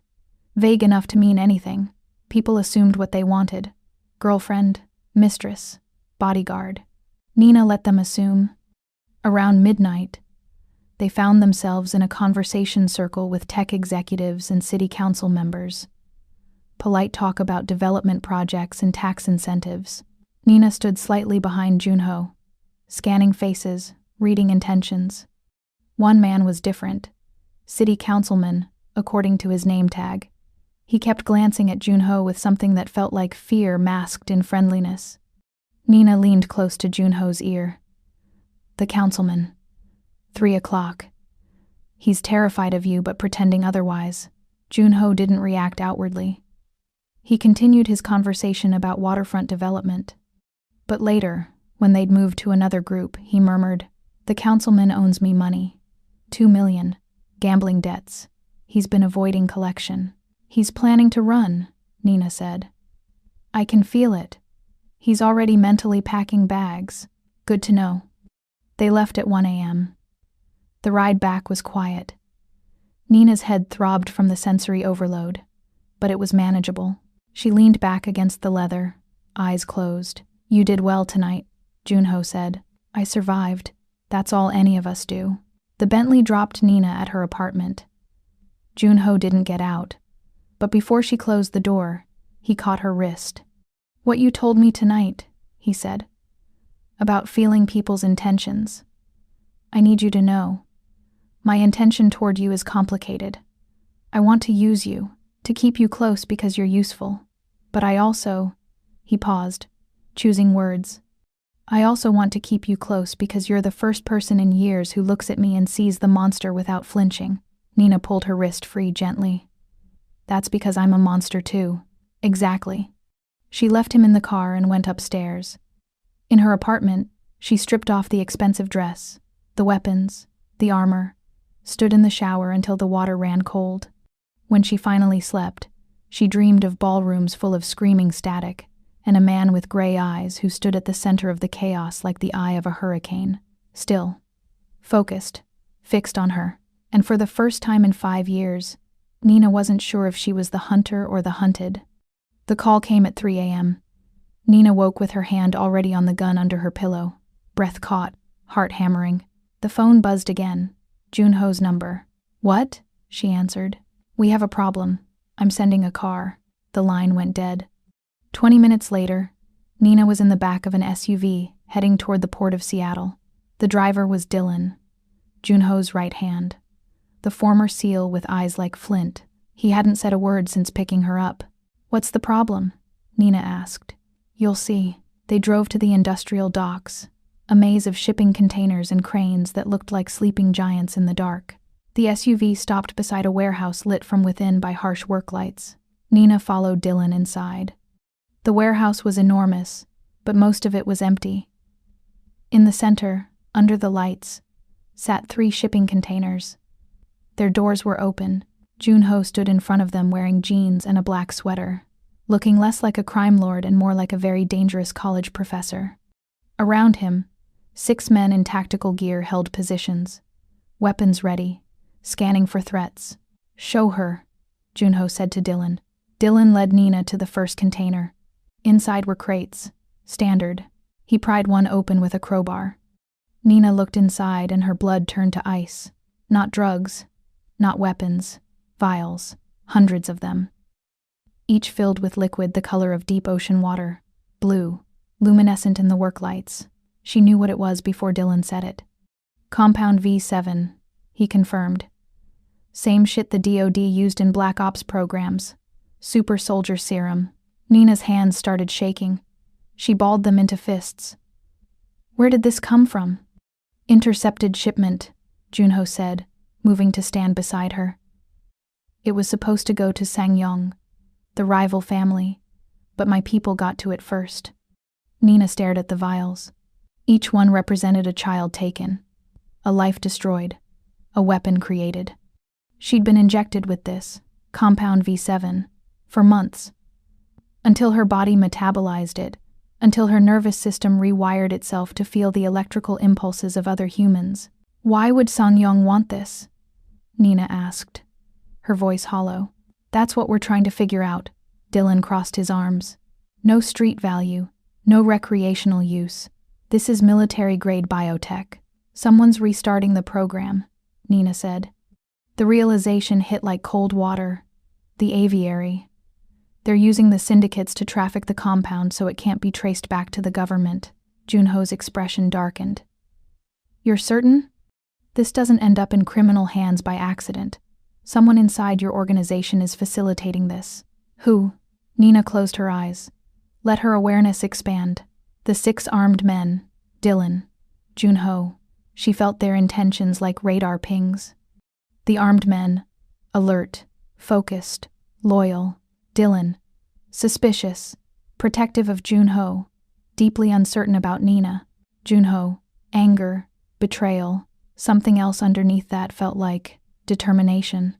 Vague enough to mean anything. People assumed what they wanted. Girlfriend, mistress, bodyguard. Nina let them assume. Around midnight, they found themselves in a conversation circle with tech executives and city council members. Polite talk about development projects and tax incentives. Nina stood slightly behind Junho, scanning faces, reading intentions. One man was different. City councilman, according to his name tag. He kept glancing at Junho with something that felt like fear masked in friendliness. Nina leaned close to Junho's ear. "The councilman. 3 o'clock. He's terrified of you but pretending otherwise." Junho didn't react outwardly. He continued his conversation about waterfront development. But later, when they'd moved to another group, he murmured, "The councilman owes me money. 2 million. Gambling debts. He's been avoiding collection." "He's planning to run," Nina said. "I can feel it. He's already mentally packing bags. Good to know." They left at 1 a.m. The ride back was quiet. Nina's head throbbed from the sensory overload, but it was manageable. She leaned back against the leather, eyes closed. "You did well tonight," Junho said. "I survived. That's all any of us do." The Bentley dropped Nina at her apartment. Junho didn't get out, but before she closed the door, he caught her wrist. "What you told me tonight," he said, "about feeling people's intentions. I need you to know. My intention toward you is complicated. I want to use you, to keep you close because you're useful. But I also," he paused, choosing words, "I also want to keep you close because you're the first person in years who looks at me and sees the monster without flinching." Nina pulled her wrist free gently. "That's because I'm a monster too." "Exactly." She left him in the car and went upstairs. In her apartment, she stripped off the expensive dress, the weapons, the armor, stood in the shower until the water ran cold. When she finally slept, she dreamed of ballrooms full of screaming static and a man with gray eyes who stood at the center of the chaos like the eye of a hurricane, still, focused, fixed on her. And for the first time in 5 years, Nina wasn't sure if she was the hunter or the hunted. The call came at 3 a.m. Nina woke with her hand already on the gun under her pillow, breath caught, heart hammering. The phone buzzed again. Junho's number. "What?" she answered. "We have a problem. I'm sending a car." The line went dead. 20 minutes later, Nina was in the back of an SUV, heading toward the port of Seattle. The driver was Dylan, Junho's right hand. The former SEAL with eyes like flint. He hadn't said a word since picking her up. "What's the problem?" Nina asked. "You'll see." They drove to the industrial docks, a maze of shipping containers and cranes that looked like sleeping giants in the dark. The SUV stopped beside a warehouse lit from within by harsh work lights. Nina followed Dylan inside. The warehouse was enormous, but most of it was empty. In the center, under the lights, sat 3 shipping containers. Their doors were open. Junho stood in front of them wearing jeans and a black sweater, looking less like a crime lord and more like a very dangerous college professor. Around him, 6 men in tactical gear held positions, weapons ready, scanning for threats. "Show her," Junho said to Dylan. Dylan led Nina to the first container. Inside were crates, standard. He pried one open with a crowbar. Nina looked inside and her blood turned to ice. Not drugs, not weapons, vials, hundreds of them. Each filled with liquid the color of deep ocean water, blue, luminescent in the work lights. She knew what it was before Dylan said it. "Compound V7, he confirmed. "Same shit the DoD used in Black Ops programs. Super soldier serum." Nina's hands started shaking. She balled them into fists. "Where did this come from?" "Intercepted shipment," Junho said, moving to stand beside her. "It was supposed to go to Sangyong, the rival family, but my people got to it first." Nina stared at the vials. Each one represented a child taken, a life destroyed, a weapon created. She'd been injected with this, compound V7, for months, until her body metabolized it, until her nervous system rewired itself to feel the electrical impulses of other humans. "Why would Sangyong want this?" Nina asked, her voice hollow. "That's what we're trying to figure out." Dylan crossed his arms. "No street value, no recreational use. This is military-grade biotech. Someone's restarting the program," Nina said. The realization hit like cold water. The aviary. They're using the syndicates to traffic the compound so it can't be traced back to the government. Junho's expression darkened. "You're certain? This doesn't end up in criminal hands by accident." Someone inside your organization is facilitating this. Who? Nina closed her eyes. Let her awareness expand. The 6 armed men. Dylan. Junho. She felt their intentions like radar pings. The armed men. Alert. Focused. Loyal. Dylan. Suspicious. Protective of Junho. Deeply uncertain about Nina. Junho. Anger. Betrayal. Something else underneath that felt like determination.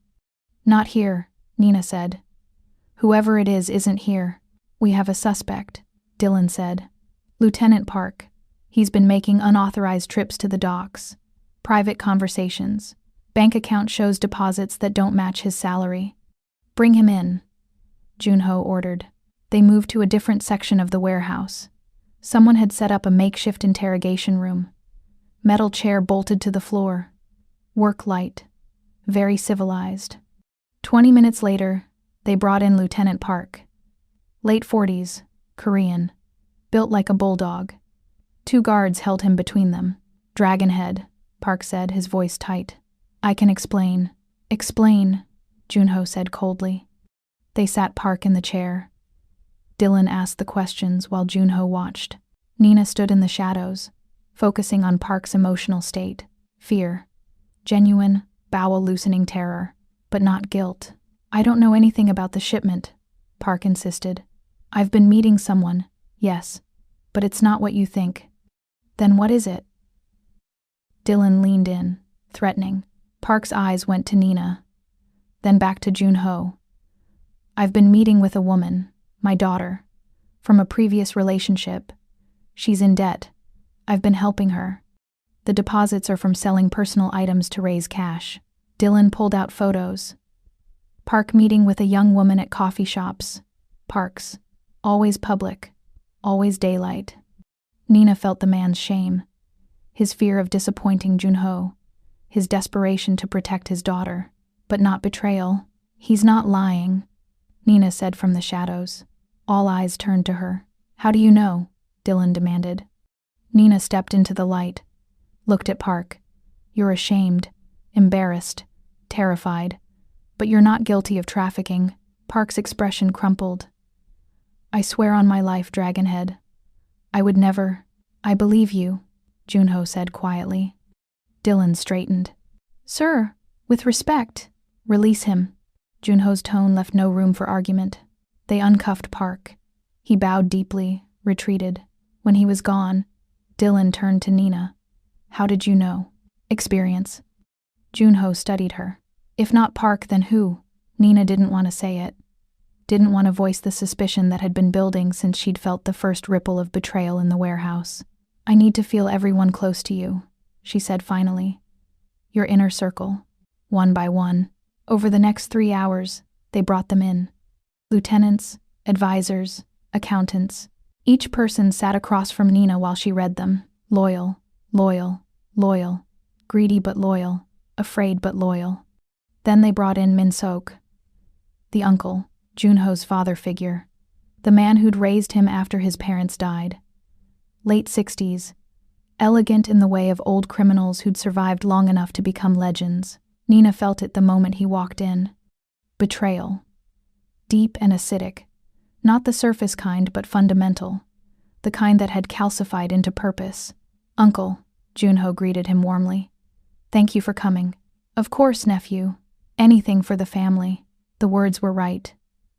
Not here, Nina said. Whoever it is isn't here. We have a suspect, Dylan said. Lieutenant Park. He's been making unauthorized trips to the docks. Private conversations. Bank account shows deposits that don't match his salary. Bring him in, Junho ordered. They moved to a different section of the warehouse. Someone had set up a makeshift interrogation room. Metal chair bolted to the floor. Work light. Very civilized. 20 minutes later, they brought in Lieutenant Park. Late 40s, Korean. Built like a bulldog. 2 guards held him between them. Dragonhead, Park said, his voice tight. I can explain. Explain, Junho said coldly. They sat Park in the chair. Dylan asked the questions while Junho watched. Nina stood in the shadows, focusing on Park's emotional state. Fear. Genuine, bowel-loosening terror, but not guilt. I don't know anything about the shipment, Park insisted. I've been meeting someone, yes, but it's not what you think. Then what is it? Dylan leaned in, threatening. Park's eyes went to Nina, then back to Junho. I've been meeting with a woman, my daughter, from a previous relationship. She's in debt. I've been helping her. The deposits are from selling personal items to raise cash. Dylan pulled out photos. Park meeting with a young woman at coffee shops. Parks. Always public. Always daylight. Nina felt the man's shame. His fear of disappointing Junho. His desperation to protect his daughter. But not betrayal. He's not lying, Nina said from the shadows. All eyes turned to her. How do you know? Dylan demanded. Nina stepped into the light. Looked at Park. You're ashamed. Embarrassed. Terrified. But you're not guilty of trafficking. Park's expression crumpled. I swear on my life, Dragonhead. I would never. I believe you, Junho said quietly. Dylan straightened. Sir, with respect. Release him. Junho's tone left no room for argument. They uncuffed Park. He bowed deeply, retreated. When he was gone, Dylan turned to Nina. How did you know? Experience. Junho studied her. If not Park, then who? Nina didn't want to say it. Didn't want to voice the suspicion that had been building since she'd felt the first ripple of betrayal in the warehouse. I need to feel everyone close to you, she said finally. Your inner circle. One by one. Over the next 3 hours, they brought them in. Lieutenants, advisors, accountants. Each person sat across from Nina while she read them. Loyal, loyal, loyal. Greedy but loyal. Afraid but loyal. Then they brought in Min-sok, the uncle, Junho's father figure, the man who'd raised him after his parents died. Late 60s, elegant in the way of old criminals who'd survived long enough to become legends. Nina felt it the moment he walked in. Betrayal. Deep and acidic. Not the surface kind, but fundamental. The kind that had calcified into purpose. Uncle, Junho greeted him warmly. Thank you for coming. Of course, nephew. Anything for the family. The words were right.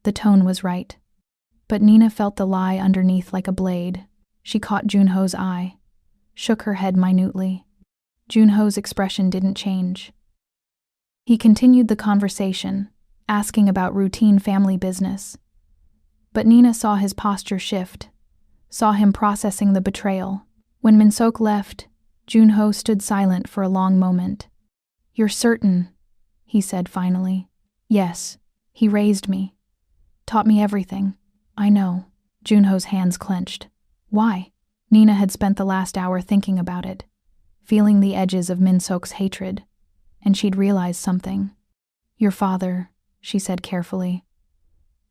The tone was right. But Nina felt the lie underneath like a blade. She caught Junho's eye. Shook her head minutely. Junho's expression didn't change. He continued the conversation, asking about routine family business. But Nina saw his posture shift, saw him processing the betrayal. When Min-sok left, Junho stood silent for a long moment. You're certain, he said finally. Yes, he raised me. Taught me everything. I know. Junho's hands clenched. Why? Nina had spent the last hour thinking about it, feeling the edges of Min-sok's hatred, and she'd realized something. Your father, she said carefully.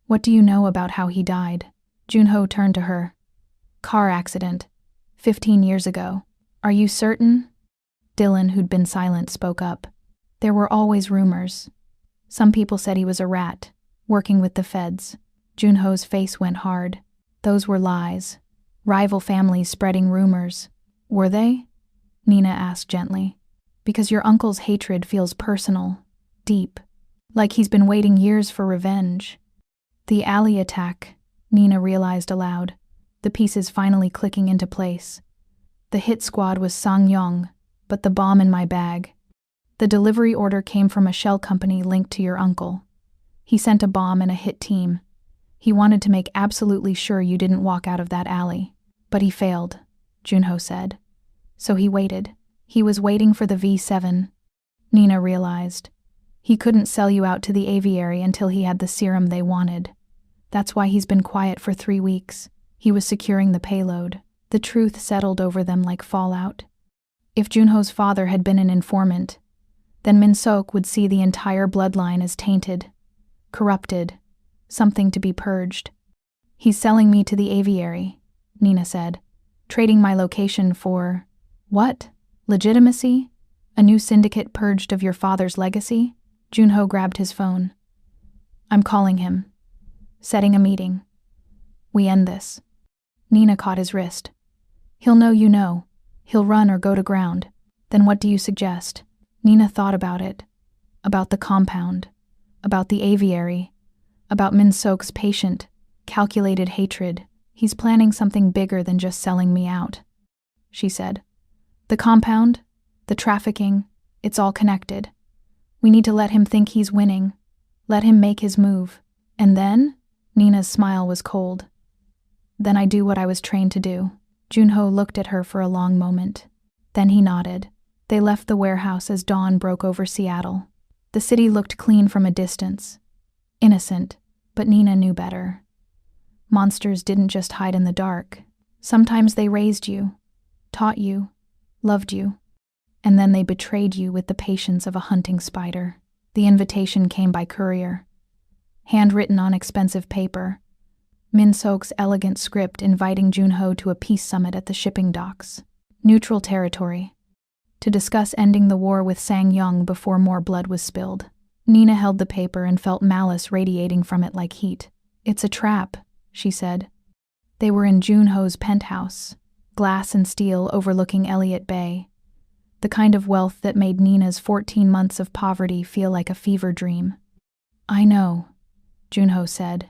What do you know about how he died? Junho turned to her. Car accident. 15 years ago. Are you certain? Dylan, who'd been silent, spoke up. There were always rumors. Some people said he was a rat, working with the feds. Junho's face went hard. Those were lies. Rival families spreading rumors. Were they? Nina asked gently. Because your uncle's hatred feels personal, deep, like he's been waiting years for revenge. The alley attack, Nina realized aloud, the pieces finally clicking into place. The hit squad was Sang-yong, but the bomb in my bag. The delivery order came from a shell company linked to your uncle. He sent a bomb and a hit team. He wanted to make absolutely sure you didn't walk out of that alley. But he failed, Junho said. So he waited. He was waiting for the V7. Nina realized. He couldn't sell you out to the aviary until he had the serum they wanted. That's why he's been quiet for 3 weeks. He was securing the payload. The truth settled over them like fallout. If Junho's father had been an informant, then Min-sok would see the entire bloodline as tainted, corrupted, something to be purged. He's selling me to the aviary, Nina said, trading my location for… What? Legitimacy? A new syndicate purged of your father's legacy? Junho grabbed his phone. I'm calling him. Setting a meeting. We end this. Nina caught his wrist. He'll know you know. He'll run or go to ground. Then what do you suggest? Nina thought about it. About the compound. About the aviary. About Min-sok's patient, calculated hatred. He's planning something bigger than just selling me out, she said. The compound, the trafficking, it's all connected. We need to let him think he's winning. Let him make his move. And then? Nina's smile was cold. Then I do what I was trained to do. Junho looked at her for a long moment. Then he nodded. They left the warehouse as dawn broke over Seattle. The city looked clean from a distance. Innocent, but Nina knew better. Monsters didn't just hide in the dark. Sometimes they raised you, taught you, loved you, and then they betrayed you with the patience of a hunting spider. The invitation came by courier. Handwritten on expensive paper, Min-sok's elegant script inviting Junho to a peace summit at the shipping docks. Neutral territory. To discuss ending the war with Sang-yong before more blood was spilled. Nina held the paper and felt malice radiating from it like heat. It's a trap, she said. They were in Junho's penthouse, glass and steel overlooking Elliott Bay. The kind of wealth that made Nina's 14 months of poverty feel like a fever dream. I know, Junho said.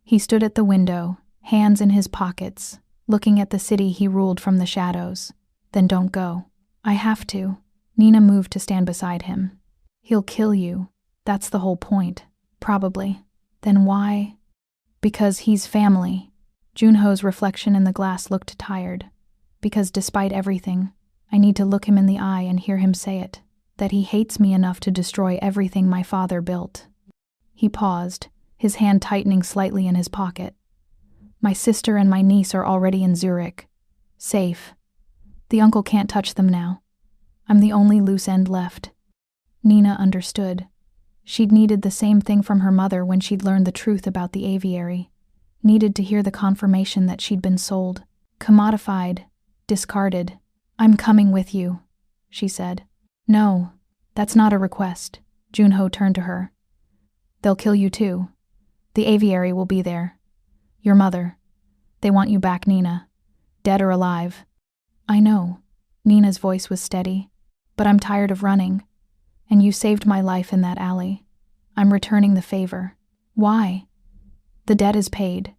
He stood at the window, hands in his pockets, looking at the city he ruled from the shadows. Then don't go. I have to. Nina moved to stand beside him. He'll kill you. That's the whole point. Probably. Then why? Because he's family. Junho's reflection in the glass looked tired. Because despite everything, I need to look him in the eye and hear him say it. That he hates me enough to destroy everything my father built. He paused, his hand tightening slightly in his pocket. My sister and my niece are already in Zurich. Safe. The uncle can't touch them now. I'm the only loose end left. Nina understood. She'd needed the same thing from her mother when she'd learned the truth about the aviary. Needed to hear the confirmation that she'd been sold. Commodified. Discarded. I'm coming with you, she said. No, that's not a request. Junho turned to her. They'll kill you too. The aviary will be there. Your mother. They want you back, Nina. Dead or alive. I know. Nina's voice was steady. But I'm tired of running. And you saved my life in that alley. I'm returning the favor. Why? The debt is paid.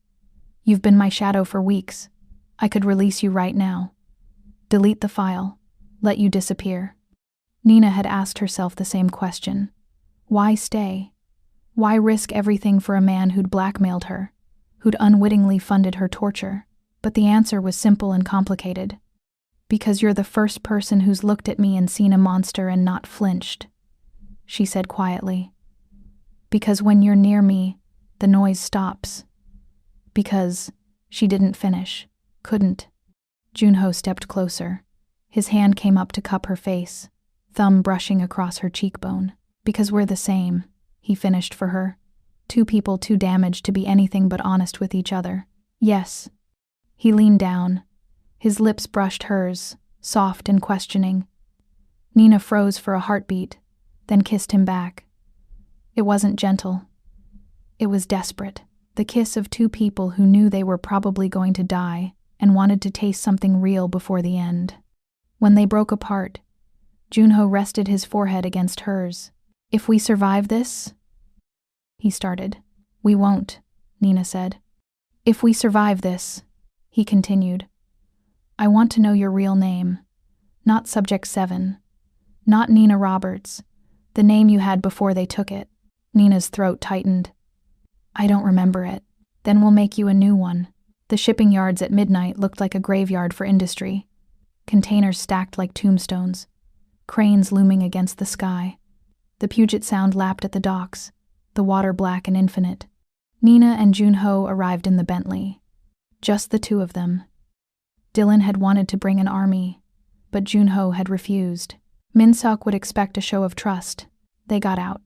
You've been my shadow for weeks. I could release you right now. Delete the file. Let you disappear. Nina had asked herself the same question. Why stay? Why risk everything for a man who'd blackmailed her, who'd unwittingly funded her torture? But the answer was simple and complicated. Because you're the first person who's looked at me and seen a monster and not flinched, she said quietly. Because when you're near me, the noise stops. Because she didn't finish, couldn't. Junho stepped closer. His hand came up to cup her face, thumb brushing across her cheekbone. Because we're the same, he finished for her. Two people too damaged to be anything but honest with each other. Yes. He leaned down. His lips brushed hers, soft and questioning. Nina froze for a heartbeat, then kissed him back. It wasn't gentle. It was desperate. The kiss of two people who knew they were probably going to die and wanted to taste something real before the end. When they broke apart, Junho rested his forehead against hers. "If we survive this," he started. "We won't," Nina said. "If we survive this," he continued. "I want to know your real name. Not Subject 7. Not Nina Roberts, the name you had before they took it." Nina's throat tightened. "I don't remember it." "Then we'll make you a new one." The shipping yards at midnight looked like a graveyard for industry. Containers stacked like tombstones. Cranes looming against the sky. The Puget Sound lapped at the docks, the water black and infinite. Nina and Junho arrived in the Bentley. Just the two of them. Dylan had wanted to bring an army, but Junho had refused. Min-seok would expect a show of trust. They got out.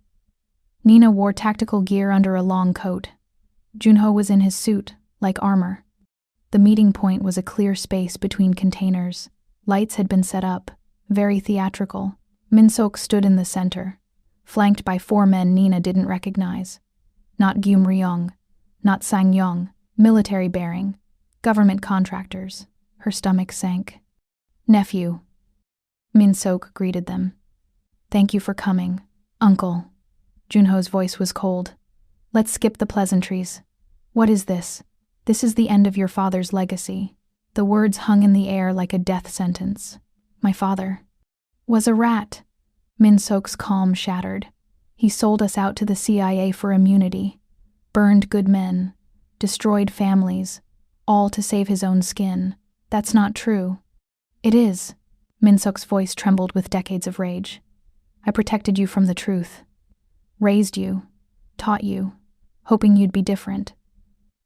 Nina wore tactical gear under a long coat. Junho was in his suit, like armor. The meeting point was a clear space between containers. Lights had been set up, very theatrical. Min-seok stood in the center, flanked by 4 men Nina didn't recognize. Not Gyum Ryong, not Sang Yong, military bearing, government contractors. Her stomach sank. "Nephew," Min-seok greeted them. "Thank you for coming, Uncle." Junho's voice was cold. "Let's skip the pleasantries. What is this?" "This is the end of your father's legacy." The words hung in the air like a death sentence. "My father was a rat." Min-seok's calm shattered. "He sold us out to the CIA for immunity, burned good men, destroyed families, all to save his own skin. That's not true." "It is." Min-seok's voice trembled with decades of rage. "I protected you from the truth. Raised you, taught you, hoping you'd be different.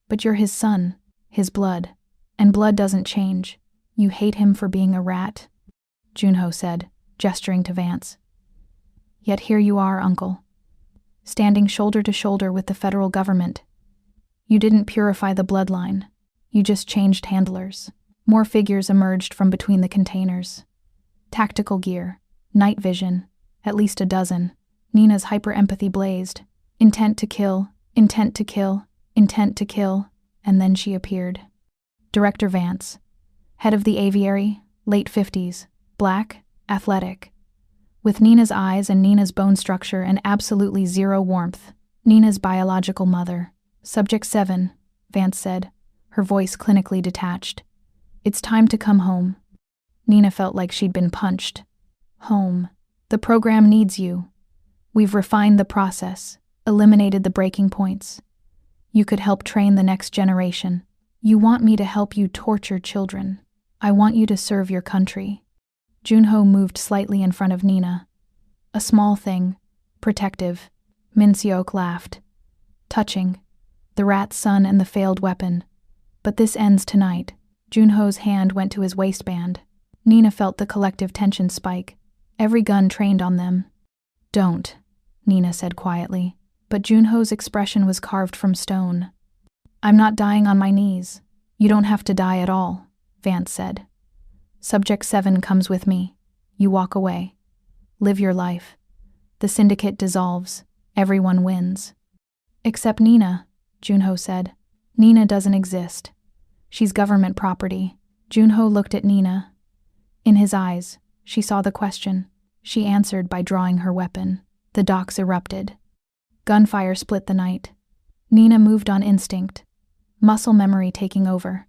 But you're his son, his blood, and blood doesn't change. You hate him for being a rat," Junho said, gesturing to Vance. "Yet here you are, Uncle, standing shoulder to shoulder with the federal government. You didn't purify the bloodline. You just changed handlers." More figures emerged from between the containers. Tactical gear, night vision, at least a dozen. Nina's hyper-empathy blazed. Intent to kill, intent to kill, intent to kill, and then she appeared. Director Vance, head of the aviary, late 50s, black, athletic. With Nina's eyes and Nina's bone structure and absolutely zero warmth. Nina's biological mother. "Subject 7, Vance said, her voice clinically detached. "It's time to come home." Nina felt like she'd been punched. "Home. The program needs you. We've refined the process, eliminated the breaking points. You could help train the next generation. You want me to help you torture children. I want you to serve your country." Junho moved slightly in front of Nina. A small thing, protective. Min-seok laughed. "Touching. The rat's son and the failed weapon. But this ends tonight." Junho's hand went to his waistband. Nina felt the collective tension spike. Every gun trained on them. "Don't," Nina said quietly. But Junho's expression was carved from stone. "I'm not dying on my knees. You don't have to die at all," Vance said. "Subject 7 comes with me. You walk away. Live your life. The syndicate dissolves. Everyone wins." "Except Nina," Junho said. "Nina doesn't exist. She's government property." Junho looked at Nina. In his eyes, she saw the question. She answered by drawing her weapon. The docks erupted. Gunfire split the night. Nina moved on instinct, muscle memory taking over.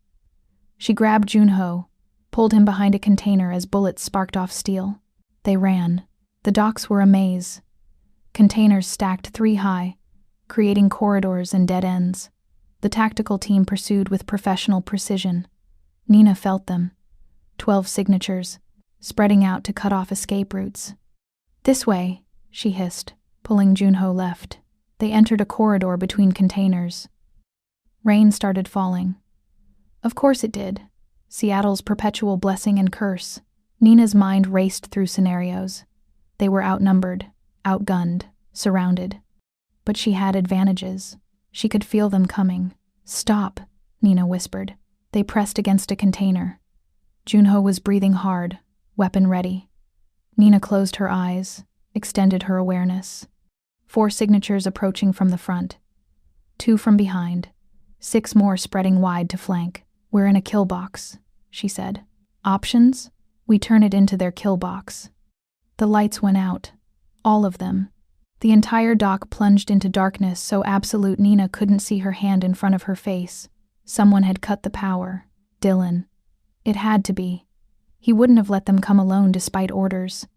She grabbed Junho, pulled him behind a container as bullets sparked off steel. They ran. The docks were a maze. Containers stacked 3 high, creating corridors and dead ends. The tactical team pursued with professional precision. Nina felt them. 12 signatures, spreading out to cut off escape routes. "This way," she hissed, pulling Junho left. They entered a corridor between containers. Rain started falling. Of course it did. Seattle's perpetual blessing and curse. Nina's mind raced through scenarios. They were outnumbered, outgunned, surrounded. But she had advantages. She could feel them coming. "Stop," Nina whispered. They pressed against a container. Junho was breathing hard, weapon ready. Nina closed her eyes, extended her awareness. 4 signatures approaching from the front. 2 from behind. 6 more spreading wide to flank. "We're in a kill box," she said. "Options? We turn it into their kill box." The lights went out. All of them. The entire dock plunged into darkness so absolute Nina couldn't see her hand in front of her face. Someone had cut the power. Dylan. It had to be. He wouldn't have let them come alone despite orders.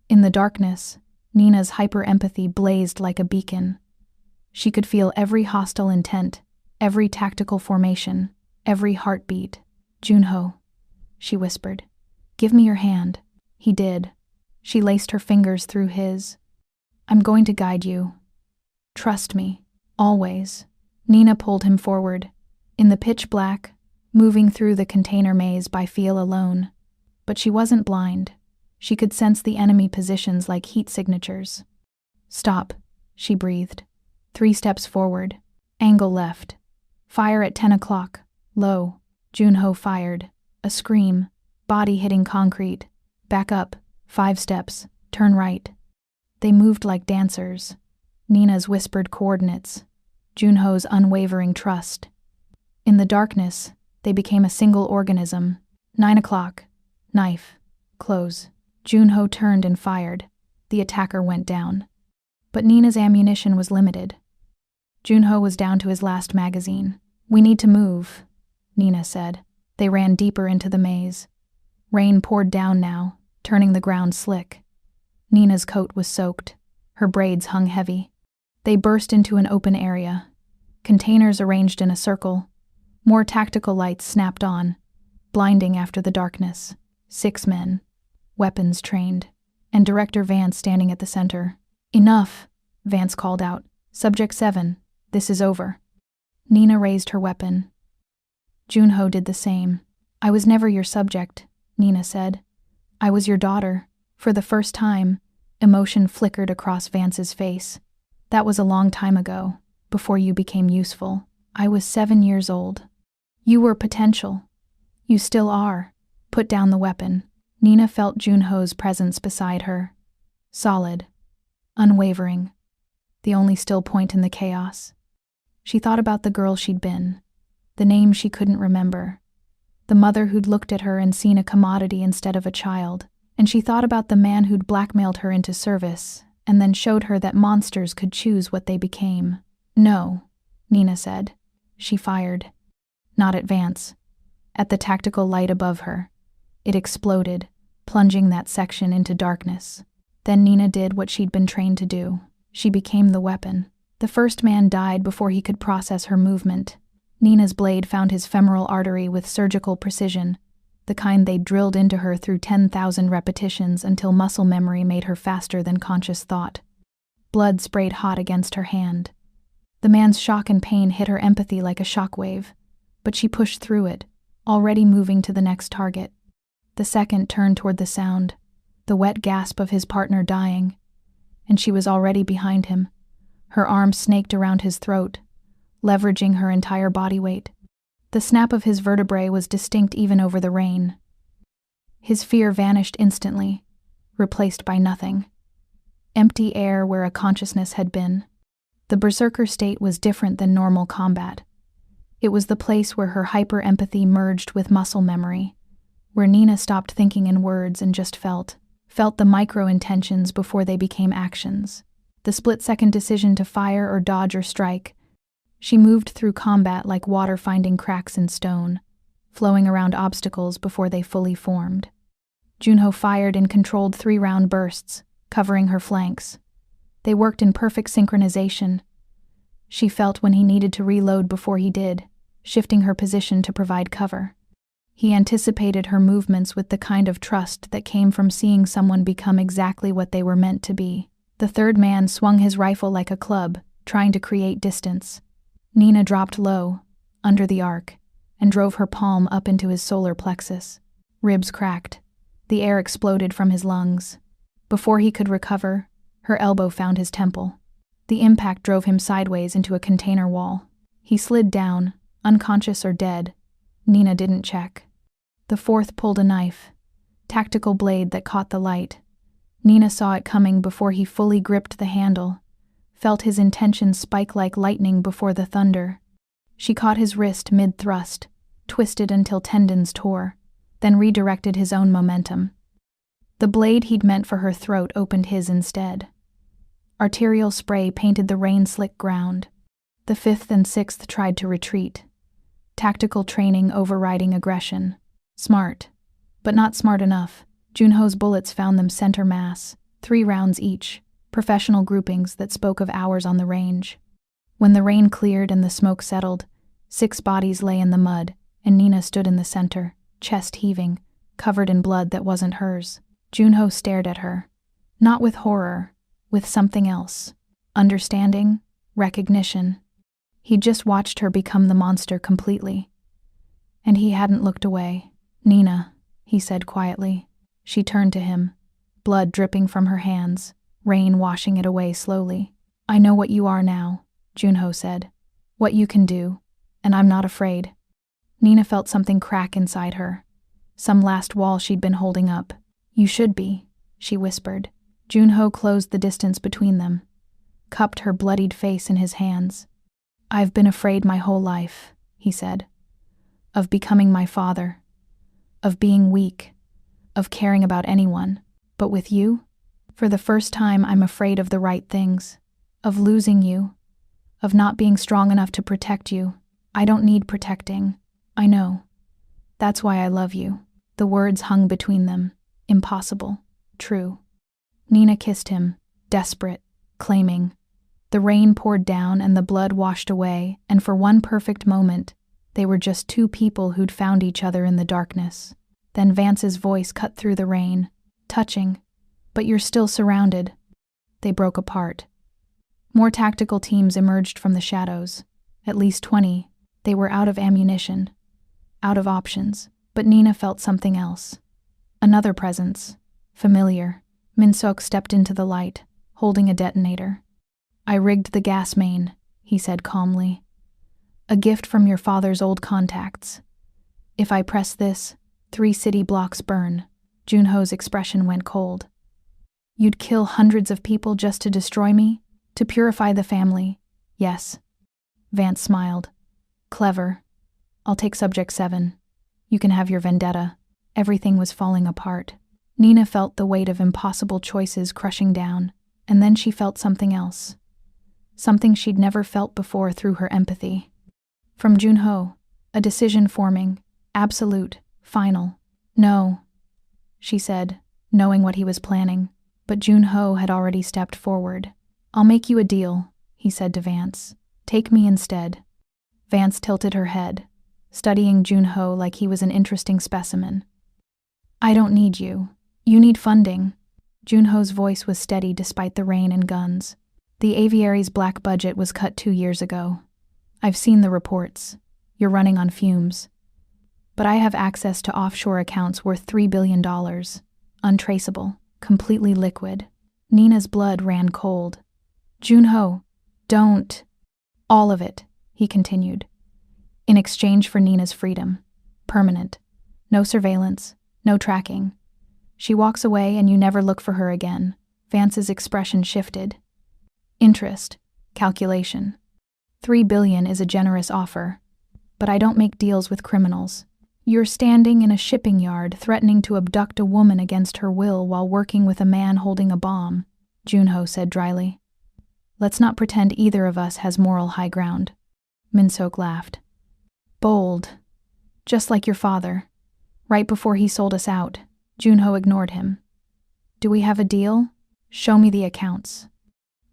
In the darkness, Nina's hyper-empathy blazed like a beacon. She could feel every hostile intent, every tactical formation, every heartbeat. "Junho," she whispered. "Give me your hand." He did. She laced her fingers through his. "I'm going to guide you. Trust me. Always." Nina pulled him forward. In the pitch black, moving through the container maze by feel alone. But she wasn't blind. She could sense the enemy positions like heat signatures. "Stop," she breathed. 3 steps forward. Angle left. "Fire at 10 o'clock. Low." Junho fired. A scream. Body hitting concrete. "Back up. 5 steps. Turn right." They moved like dancers. Nina's whispered coordinates. Junho's unwavering trust. In the darkness, they became a single organism. 9 o'clock. Knife. Close. Junho turned and fired. The attacker went down. But Nina's ammunition was limited. Junho was down to his last magazine. "We need to move," Nina said. They ran deeper into the maze. Rain poured down now, turning the ground slick. Nina's coat was soaked. Her braids hung heavy. They burst into an open area. Containers arranged in a circle. More tactical lights snapped on, blinding after the darkness. 6 men. Weapons trained. And Director Vance standing at the center. "Enough," Vance called out. "Subject 7, this is over." Nina raised her weapon. Junho did the same. "I was never your subject," Nina said. "I was your daughter." For the first time, emotion flickered across Vance's face. "That was a long time ago, before you became useful. I was 7 years old. You were potential. You still are." Put down the weapon. Nina felt Junho's presence beside her. Solid. Unwavering. The only still point in the chaos. She thought about the girl she'd been. The name she couldn't remember. The mother who'd looked at her and seen a commodity instead of a child. And she thought about the man who'd blackmailed her into service, and then showed her that monsters could choose what they became. "No," Nina said. She fired. Not at Vance. At the tactical light above her. It exploded, plunging that section into darkness. Then Nina did what she'd been trained to do. She became the weapon. The first man died before he could process her movement. Nina's blade found his femoral artery with surgical precision, the kind they'd drilled into her through 10,000 repetitions until muscle memory made her faster than conscious thought. Blood sprayed hot against her hand. The man's shock and pain hit her empathy like a shockwave, but she pushed through it, already moving to the next target. The second turned toward the sound, the wet gasp of his partner dying, and she was already behind him, her arm snaked around his throat, leveraging her entire body weight. The snap of his vertebrae was distinct even over the rain. His fear vanished instantly, replaced by nothing. Empty air where a consciousness had been. The berserker state was different than normal combat. It was the place where her hyper-empathy merged with muscle memory, where Nina stopped thinking in words and just felt the micro-intentions before they became actions. The split-second decision to fire or dodge or strike. She moved through combat like water finding cracks in stone, flowing around obstacles before they fully formed. Junho fired in controlled 3-round bursts, covering her flanks. They worked in perfect synchronization. She felt when he needed to reload before he did, shifting her position to provide cover. He anticipated her movements with the kind of trust that came from seeing someone become exactly what they were meant to be. The third man swung his rifle like a club, trying to create distance. Nina dropped low, under the arc, and drove her palm up into his solar plexus. Ribs cracked. The air exploded from his lungs. Before he could recover, her elbow found his temple. The impact drove him sideways into a container wall. He slid down, unconscious or dead. Nina didn't check. The fourth pulled a knife, tactical blade that caught the light. Nina saw it coming before he fully gripped the handle, felt his intentions spike like lightning before the thunder. She caught his wrist mid-thrust, twisted until tendons tore, then redirected his own momentum. The blade he'd meant for her throat opened his instead. Arterial spray painted the rain-slick ground. The 5th and 6th tried to retreat. Tactical training overriding aggression. Smart, but not smart enough. Junho's bullets found them center mass, 3 rounds each, professional groupings that spoke of hours on the range. When the rain cleared and the smoke settled, 6 bodies lay in the mud, and Nina stood in the center, chest heaving, covered in blood that wasn't hers. Junho stared at her. Not with horror, with something else. Understanding, recognition. He'd just watched her become the monster completely. And he hadn't looked away. "Nina," he said quietly. She turned to him, blood dripping from her hands, rain washing it away slowly. "I know what you are now," Junho said. "What you can do, and I'm not afraid." Nina felt something crack inside her. Some last wall she'd been holding up. "You should be," she whispered. Junho closed the distance between them, cupped her bloodied face in his hands. "I've been afraid my whole life," he said. "Of becoming my father. Of being weak. Of caring about anyone. But with you, for the first time I'm afraid of the right things. Of losing you. Of not being strong enough to protect you. I don't need protecting. I know. That's why I love you." The words hung between them. Impossible. True. Nina kissed him, desperate, claiming. The rain poured down and the blood washed away, and for one perfect moment, they were just 2 people who'd found each other in the darkness. Then Vance's voice cut through the rain, touching. "But you're still surrounded." They broke apart. More tactical teams emerged from the shadows. At least 20. They were out of ammunition, out of options. But Nina felt something else. Another presence. Familiar. Min-seok stepped into the light, holding a detonator. "I rigged the gas main," he said calmly. "A gift from your father's old contacts. If I press this, 3 city blocks burn." Junho's expression went cold. "You'd kill hundreds of people just to destroy me? To purify the family?" "Yes." Vance smiled. "Clever. I'll take subject 7. You can have your vendetta." Everything was falling apart. Nina felt the weight of impossible choices crushing down, and then she felt something else. Something she'd never felt before through her empathy. From Junho, a decision forming, absolute, final. "No," she said, knowing what he was planning, but Junho had already stepped forward. "I'll make you a deal," he said to Vance. "Take me instead." Vance tilted her head, studying Junho like he was an interesting specimen. "I don't need you. You need funding." Junho's voice was steady despite the rain and guns. "The aviary's black budget was cut 2 years ago. I've seen the reports. You're running on fumes. But I have access to offshore accounts worth $3 billion. Untraceable, completely liquid." Nina's blood ran cold. "Junho, don't." "All of it," he continued. "In exchange for Nina's freedom. Permanent. No surveillance, no tracking. She walks away and you never look for her again." Vance's expression shifted. "Interest. Calculation. $3 billion is a generous offer. But I don't make deals with criminals. You're standing in a shipping yard threatening to abduct a woman against her will while working with a man holding a bomb," Junho said dryly. "Let's not pretend either of us has moral high ground." Min-seok laughed. "Bold. Just like your father. Right before he sold us out." Junho ignored him. "Do we have a deal? Show me the accounts."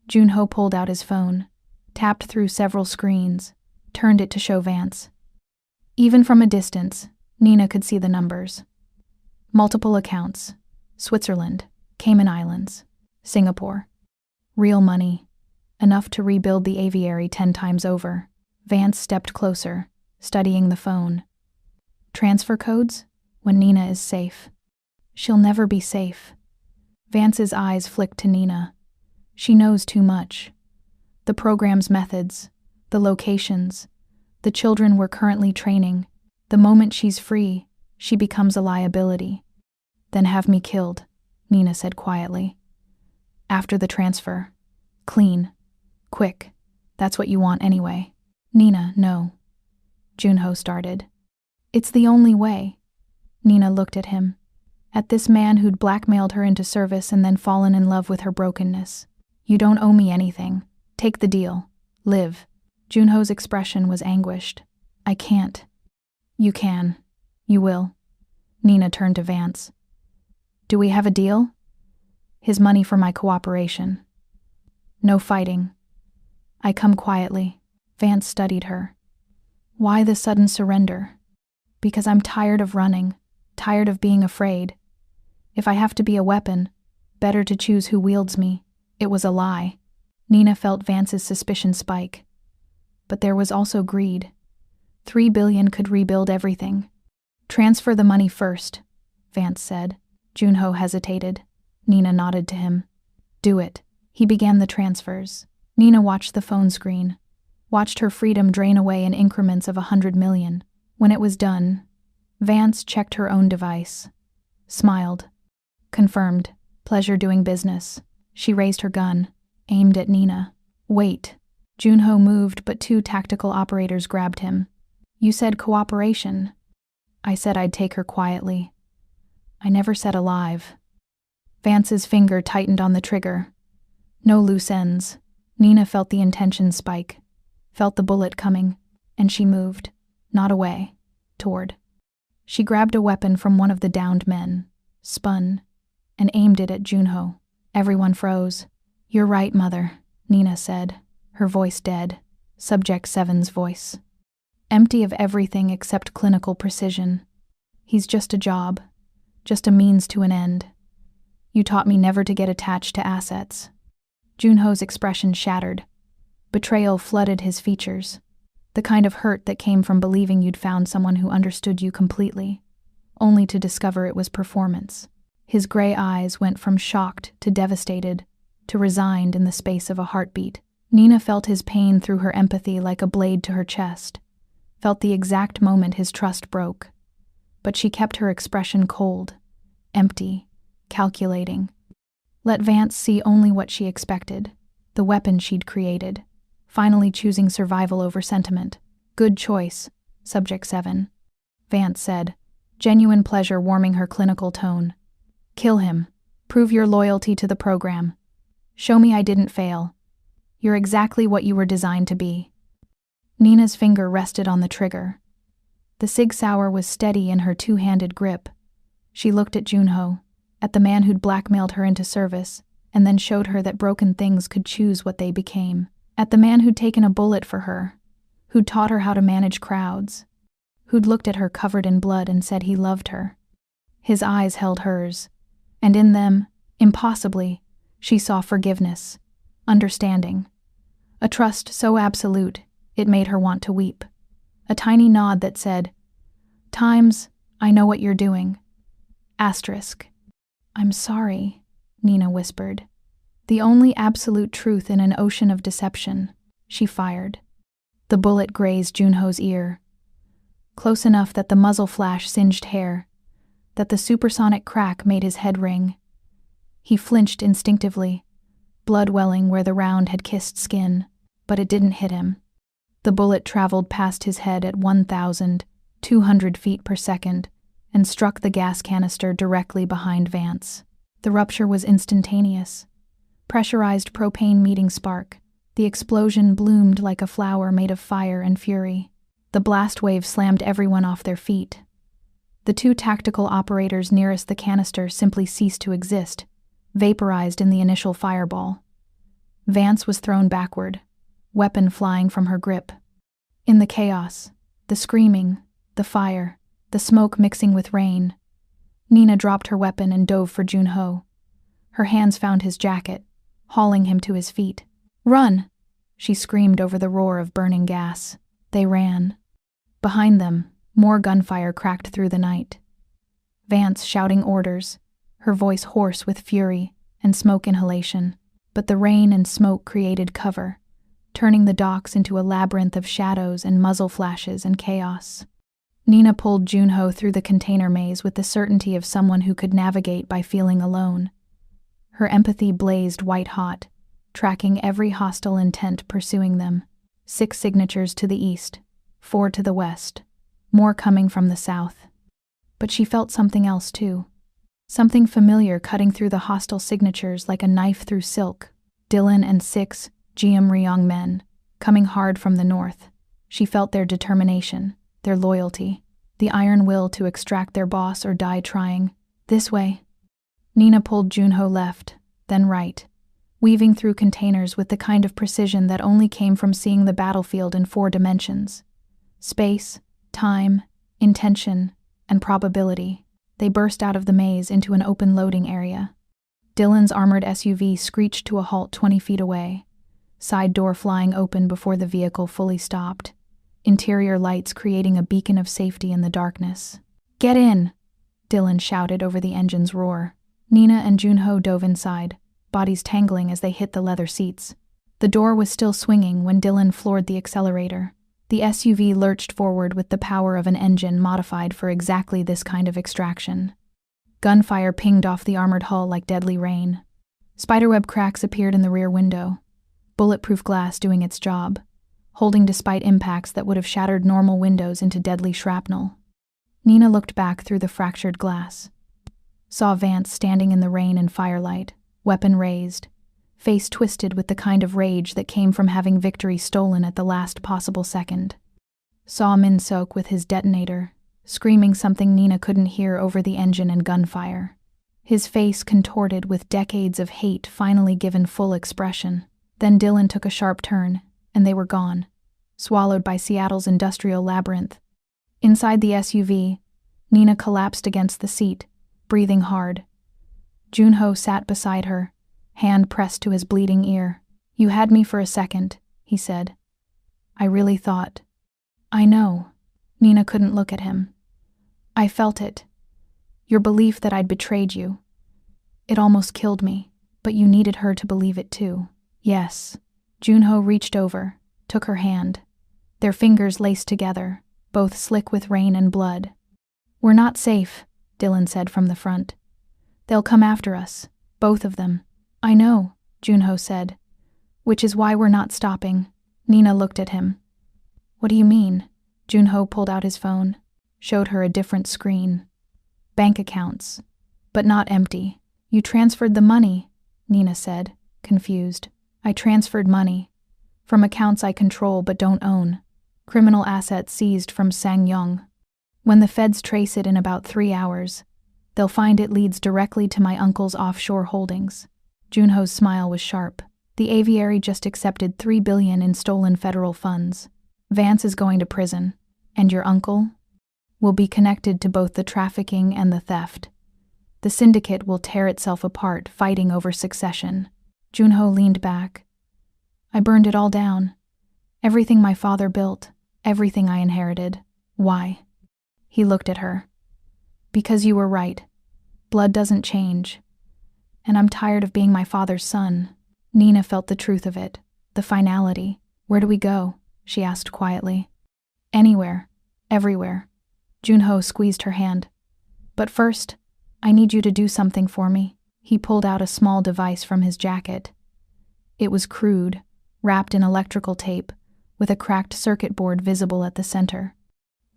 Junho pulled out his phone, tapped through several screens, turned it to show Vance. Even from a distance, Nina could see the numbers. Multiple accounts. Switzerland, Cayman Islands, Singapore. Real money. Enough to rebuild the aviary 10 times over. Vance stepped closer, studying the phone. Transfer codes? When Nina is safe. She'll never be safe. Vance's eyes flicked to Nina. She knows too much. The program's methods, the locations, the children we're currently training. The moment she's free, she becomes a liability. "Then have me killed," Nina said quietly. "After the transfer. Clean. Quick. That's what you want anyway. Nina, no. Junho started. It's the only way. Nina looked at him. At this man who'd blackmailed her into service and then fallen in love with her brokenness. You don't owe me anything. Take the deal. Live. Junho's expression was anguished. I can't. You can. You will. Nina turned to Vance. Do we have a deal? His money for my cooperation. No fighting. I come quietly. Vance studied her. Why the sudden surrender? Because I'm tired of running, tired of being afraid. If I have to be a weapon, better to choose who wields me. It was a lie. Nina felt Vance's suspicion spike. But there was also greed. 3 billion could rebuild everything. Transfer the money first, Vance said. Junho hesitated. Nina nodded to him. Do it. He began the transfers. Nina watched the phone screen, watched her freedom drain away in increments of 100 million. When it was done, Vance checked her own device. Smiled. Confirmed. Pleasure doing business. She raised her gun, aimed at Nina. Wait. Junho moved, but 2 tactical operators grabbed him. You said cooperation. I said I'd take her quietly. I never said alive. Vance's finger tightened on the trigger. No loose ends. Nina felt the intention spike, felt the bullet coming, and she moved, not away, toward. She grabbed a weapon from one of the downed men, spun, and aimed it at Junho. Everyone froze. You're right, Mother, Nina said, her voice dead, Subject 7's voice. Empty of everything except clinical precision. He's just a job, just a means to an end. You taught me never to get attached to assets. Junho's expression shattered. Betrayal flooded his features. The kind of hurt that came from believing you'd found someone who understood you completely, only to discover it was performance. His gray eyes went from shocked to devastated to resigned in the space of a heartbeat. Nina felt his pain through her empathy like a blade to her chest, felt the exact moment his trust broke. But she kept her expression cold, empty, calculating. Let Vance see only what she expected, the weapon she'd created, finally choosing survival over sentiment. Good choice, Subject 7. Vance said, genuine pleasure warming her clinical tone. Kill him. Prove your loyalty to the program. Show me I didn't fail. You're exactly what you were designed to be. Nina's finger rested on the trigger. The Sig Sauer was steady in her 2-handed grip. She looked at Junho, at the man who'd blackmailed her into service, and then showed her that broken things could choose what they became. At the man who'd taken a bullet for her, who'd taught her how to manage crowds, who'd looked at her covered in blood and said he loved her. His eyes held hers, and in them, impossibly, she saw forgiveness, understanding. A trust so absolute, it made her want to weep. A tiny nod that said, Times, I know what you're doing. Asterisk. I'm sorry, Nina whispered. The only absolute truth in an ocean of deception. She fired. The bullet grazed Junho's ear. Close enough that the muzzle flash singed hair, that the supersonic crack made his head ring. He flinched instinctively, blood welling where the round had kissed skin, but it didn't hit him. The bullet traveled past his head at 1,200 feet per second and struck the gas canister directly behind Vance. The rupture was instantaneous. Pressurized propane meeting spark. The explosion bloomed like a flower made of fire and fury. The blast wave slammed everyone off their feet. The 2 tactical operators nearest the canister simply ceased to exist, vaporized in the initial fireball. Vance was thrown backward, weapon flying from her grip. In the chaos, the screaming, the fire, the smoke mixing with rain, Nina dropped her weapon and dove for Junho. Her hands found his jacket, hauling him to his feet. Run! She screamed over the roar of burning gas. They ran. Behind them, more gunfire cracked through the night. Vance shouting orders, her voice hoarse with fury and smoke inhalation. But the rain and smoke created cover, turning the docks into a labyrinth of shadows and muzzle flashes and chaos. Nina pulled Junho through the container maze with the certainty of someone who could navigate by feeling alone. Her empathy blazed white-hot, tracking every hostile intent pursuing them. 6 signatures to the east, 4 to the west, more coming from the south. But she felt something else too. Something familiar cutting through the hostile signatures like a knife through silk. Dylan and 6 Jiam Ryong men, coming hard from the north. She felt their determination, their loyalty, the iron will to extract their boss or die trying. This way. Nina pulled Junho left, then right, weaving through containers with the kind of precision that only came from seeing the battlefield in 4 dimensions. Space, time, intention, and probability. They burst out of the maze into an open loading area. Dylan's armored SUV screeched to a halt 20 feet away, side door flying open before the vehicle fully stopped, interior lights creating a beacon of safety in the darkness. "Get in!" Dylan shouted over the engine's roar. Nina and Junho dove inside, bodies tangling as they hit the leather seats. The door was still swinging when Dylan floored the accelerator. The SUV lurched forward with the power of an engine modified for exactly this kind of extraction. Gunfire pinged off the armored hull like deadly rain. Spiderweb cracks appeared in the rear window, bulletproof glass doing its job, holding despite impacts that would have shattered normal windows into deadly shrapnel. Nina looked back through the fractured glass, saw Vance standing in the rain and firelight, weapon raised, face twisted with the kind of rage that came from having victory stolen at the last possible second. Saw Min-sok with his detonator, screaming something Nina couldn't hear over the engine and gunfire. His face contorted with decades of hate finally given full expression. Then Dylan took a sharp turn, and they were gone, swallowed by Seattle's industrial labyrinth. Inside the SUV, Nina collapsed against the seat, breathing hard. Junho sat beside her, hand pressed to his bleeding ear. "You had me for a second," he said. "I really thought." "I know." Nina couldn't look at him. "I felt it. Your belief that I'd betrayed you. It almost killed me, but you needed her to believe it too." "Yes." Junho reached over, took her hand. Their fingers laced together, both slick with rain and blood. "We're not safe," Dylan said from the front. "They'll come after us, both of them." "I know," Junho said. "Which is why we're not stopping." Nina looked at him. "What do you mean?" Junho pulled out his phone, showed her a different screen. "Bank accounts, but not empty." "You transferred the money," Nina said, confused. "I transferred money. From accounts I control but don't own. Criminal assets seized from Sangyong. When the feds trace it in about 3 hours, they'll find it leads directly to my uncle's offshore holdings." Junho's smile was sharp. "The aviary just accepted $3 billion in stolen federal funds. Vance is going to prison, and your uncle will be connected to both the trafficking and the theft. The syndicate will tear itself apart fighting over succession." Junho leaned back. "I burned it all down. Everything my father built, everything I inherited. Why?" He looked at her. "Because you were right. Blood doesn't change. And I'm tired of being my father's son." Nina felt the truth of it, the finality. "Where do we go?" she asked quietly. "Anywhere. Everywhere." Junho squeezed her hand. "But first, I need you to do something for me." He pulled out a small device from his jacket. It was crude, wrapped in electrical tape, with a cracked circuit board visible at the center.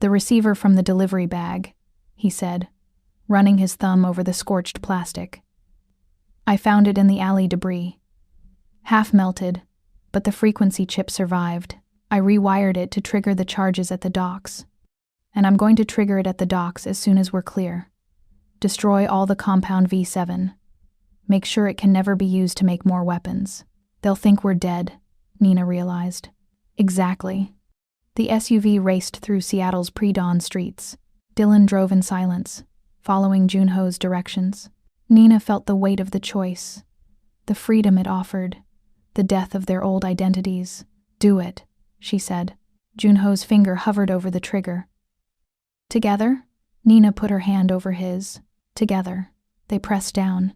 "The receiver from the delivery bag," he said, running his thumb over the scorched plastic. "I found it in the alley debris. Half melted, but the frequency chip survived. I rewired it to trigger the charges at the docks. And I'm going to trigger it at the docks as soon as we're clear. Destroy all the Compound V7. Make sure it can never be used to make more weapons. They'll think we're dead," Nina realized. "Exactly." The SUV raced through Seattle's pre-dawn streets. Dylan drove in silence, following Junho's directions. Nina felt the weight of the choice, the freedom it offered, the death of their old identities. "Do it," she said. Junho's finger hovered over the trigger. "Together?" Nina put her hand over his. Together. They pressed down.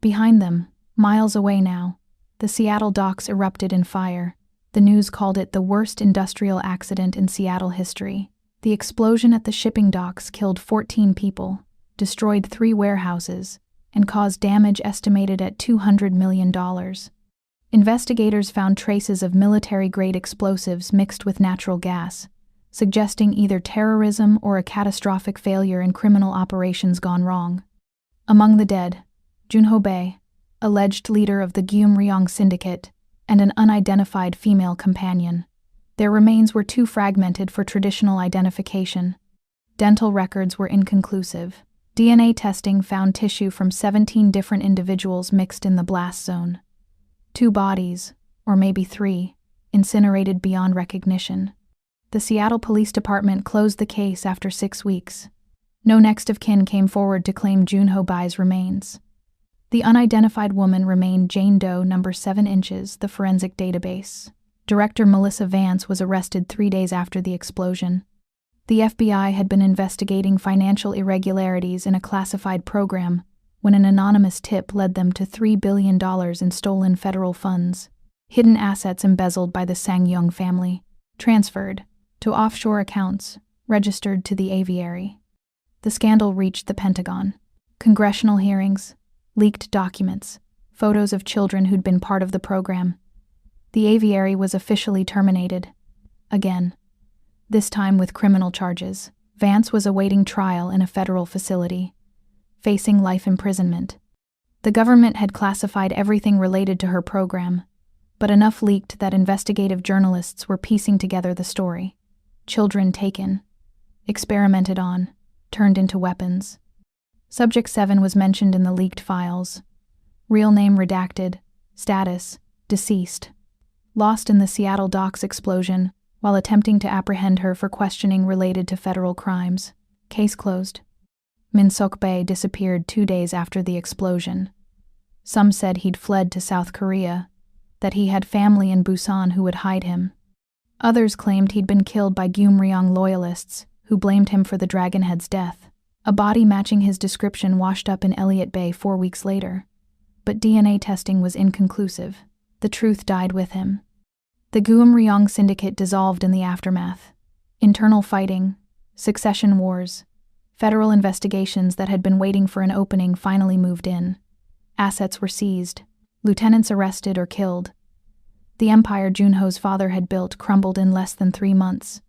Behind them, miles away now, the Seattle docks erupted in fire. The news called it the worst industrial accident in Seattle history. The explosion at the shipping docks killed 14 people, destroyed 3 warehouses, and caused damage estimated at $200 million. Investigators found traces of military-grade explosives mixed with natural gas, suggesting either terrorism or a catastrophic failure in criminal operations gone wrong. Among the dead, Junho Bae, alleged leader of the Gyeum Ryong syndicate, and an unidentified female companion. Their remains were too fragmented for traditional identification. Dental records were inconclusive. DNA testing found tissue from 17 different individuals mixed in the blast zone. 2 bodies, or maybe 3, incinerated beyond recognition. The Seattle Police Department closed the case after 6 weeks. No next of kin came forward to claim Junho Bae's remains. The unidentified woman remained Jane Doe number 7 inches, the forensic database. Director Melissa Vance was arrested 3 days after the explosion. The FBI had been investigating financial irregularities in a classified program when an anonymous tip led them to $3 billion in stolen federal funds, hidden assets embezzled by the Sang-Young family, transferred to offshore accounts registered to the aviary. The scandal reached the Pentagon. Congressional hearings, leaked documents, photos of children who'd been part of the program. The aviary was officially terminated. Again. This time with criminal charges. Vance was awaiting trial in a federal facility, facing life imprisonment. The government had classified everything related to her program, but enough leaked that investigative journalists were piecing together the story. Children taken, experimented on, turned into weapons. Subject 7 was mentioned in the leaked files. Real name redacted, status, deceased. Lost in the Seattle docks explosion while attempting to apprehend her for questioning related to federal crimes. Case closed. Min Sok Bae disappeared 2 days after the explosion. Some said he'd fled to South Korea, that he had family in Busan who would hide him. Others claimed he'd been killed by Gyeum Ryong loyalists who blamed him for the Dragonhead's death. A body matching his description washed up in Elliott Bay 4 weeks later, but DNA testing was inconclusive. The truth died with him. The Gyeum Ryong syndicate dissolved in the aftermath. Internal fighting, succession wars, federal investigations that had been waiting for an opening finally moved in. Assets were seized, lieutenants arrested or killed. The empire Junho's father had built crumbled in less than 3 months.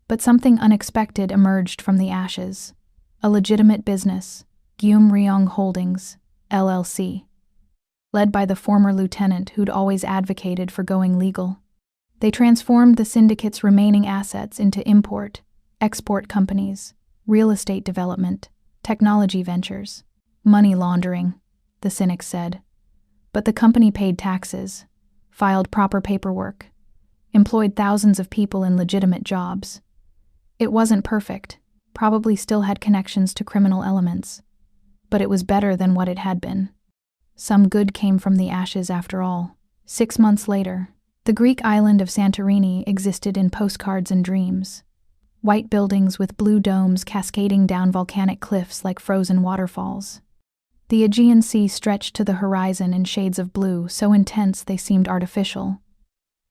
But something unexpected emerged from the ashes. A legitimate business, Gyeum Ryong Holdings, LLC. Led by the former lieutenant who'd always advocated for going legal. They transformed the syndicate's remaining assets into import, export companies, real estate development, technology ventures, money laundering, the cynics said. But the company paid taxes, filed proper paperwork, employed thousands of people in legitimate jobs. It wasn't perfect, probably still had connections to criminal elements, but it was better than what it had been. Some good came from the ashes after all. 6 months later, the Greek island of Santorini existed in postcards and dreams. White buildings with blue domes cascading down volcanic cliffs like frozen waterfalls. The Aegean Sea stretched to the horizon in shades of blue so intense they seemed artificial.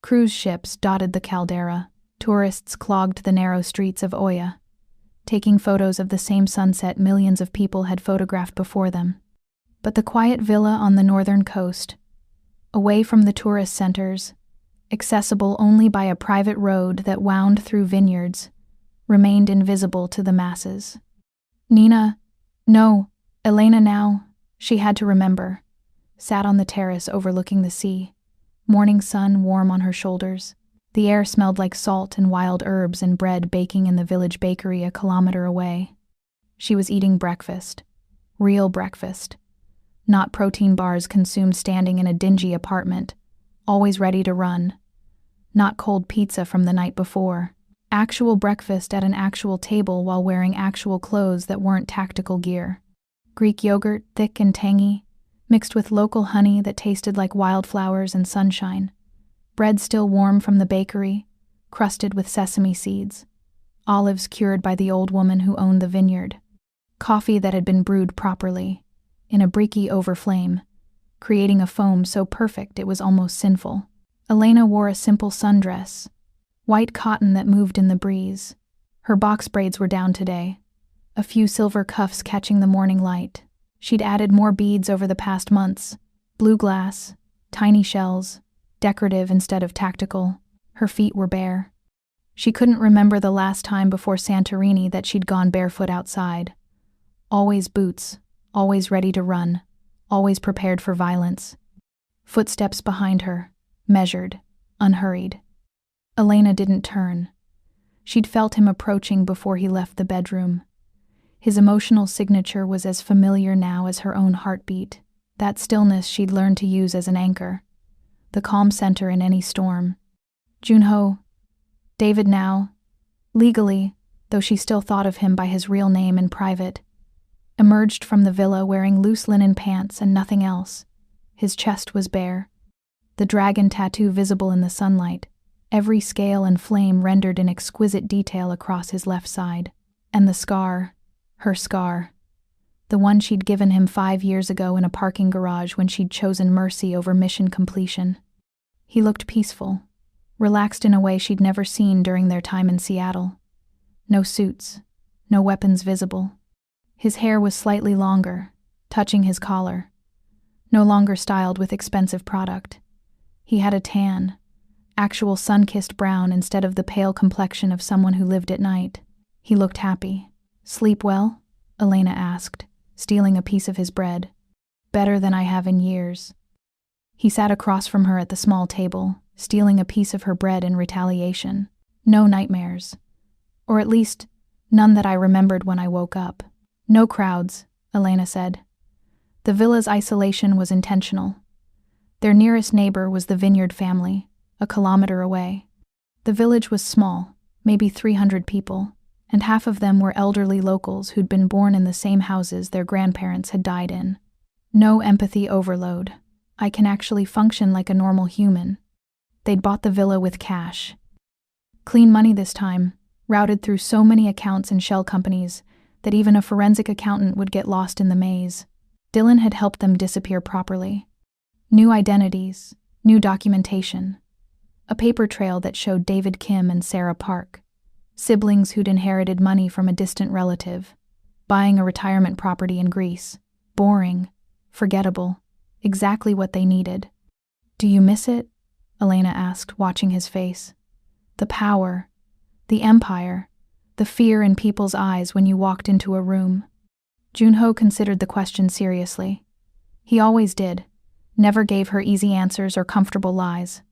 Cruise ships dotted the caldera. Tourists clogged the narrow streets of Oya, taking photos of the same sunset millions of people had photographed before them. But the quiet villa on the northern coast, away from the tourist centers, accessible only by a private road that wound through vineyards, remained invisible to the masses. Nina, no, Elena now, she had to remember, sat on the terrace overlooking the sea, morning sun warm on her shoulders. The air smelled like salt and wild herbs and bread baking in the village bakery a kilometer away. She was eating breakfast. Real breakfast. Not protein bars consumed standing in a dingy apartment, always ready to run. Not cold pizza from the night before. Actual breakfast at an actual table while wearing actual clothes that weren't tactical gear. Greek yogurt, thick and tangy, mixed with local honey that tasted like wildflowers and sunshine. Bread still warm from the bakery, crusted with sesame seeds. Olives cured by the old woman who owned the vineyard. Coffee that had been brewed properly, in a briquet over flame, creating a foam so perfect it was almost sinful. Elena wore a simple sundress, white cotton that moved in the breeze. Her box braids were down today, a few silver cuffs catching the morning light. She'd added more beads over the past months, blue glass, tiny shells, decorative instead of tactical. Her feet were bare. She couldn't remember the last time before Santorini that she'd gone barefoot outside. Always boots, always ready to run, always prepared for violence. Footsteps behind her, measured, unhurried. Elena didn't turn. She'd felt him approaching before he left the bedroom. His emotional signature was as familiar now as her own heartbeat, that stillness she'd learned to use as an anchor, the calm center in any storm. Junho, David now, legally, though she still thought of him by his real name in private, emerged from the villa wearing loose linen pants and nothing else. His chest was bare, the dragon tattoo visible in the sunlight, every scale and flame rendered in exquisite detail across his left side. And the scar, her scar, the one she'd given him 5 years ago in a parking garage when she'd chosen mercy over mission completion. He looked peaceful, relaxed in a way she'd never seen during their time in Seattle. No suits, no weapons visible. His hair was slightly longer, touching his collar, no longer styled with expensive product. He had a tan, actual sun-kissed brown instead of the pale complexion of someone who lived at night. He looked happy. "Sleep well?" Elena asked, stealing a piece of his bread. "Better than I have in years." He sat across from her at the small table, stealing a piece of her bread in retaliation. "No nightmares. Or at least, none that I remembered when I woke up." "No crowds," Elena said. The villa's isolation was intentional. Their nearest neighbor was the Vineyard family, a kilometer away. The village was small, maybe 300 people, and half of them were elderly locals who'd been born in the same houses their grandparents had died in. No empathy overload. I can actually function like a normal human. They'd bought the villa with cash. Clean money this time, routed through so many accounts and shell companies that even a forensic accountant would get lost in the maze. Dylan had helped them disappear properly. New identities, new documentation. A paper trail that showed David Kim and Sarah Park, siblings who'd inherited money from a distant relative, buying a retirement property in Greece. Boring, forgettable, exactly what they needed. "Do you miss it?" Elena asked, watching his face. "The power, the empire, the fear in people's eyes when you walked into a room." Junho considered the question seriously. He always did, never gave her easy answers or comfortable lies.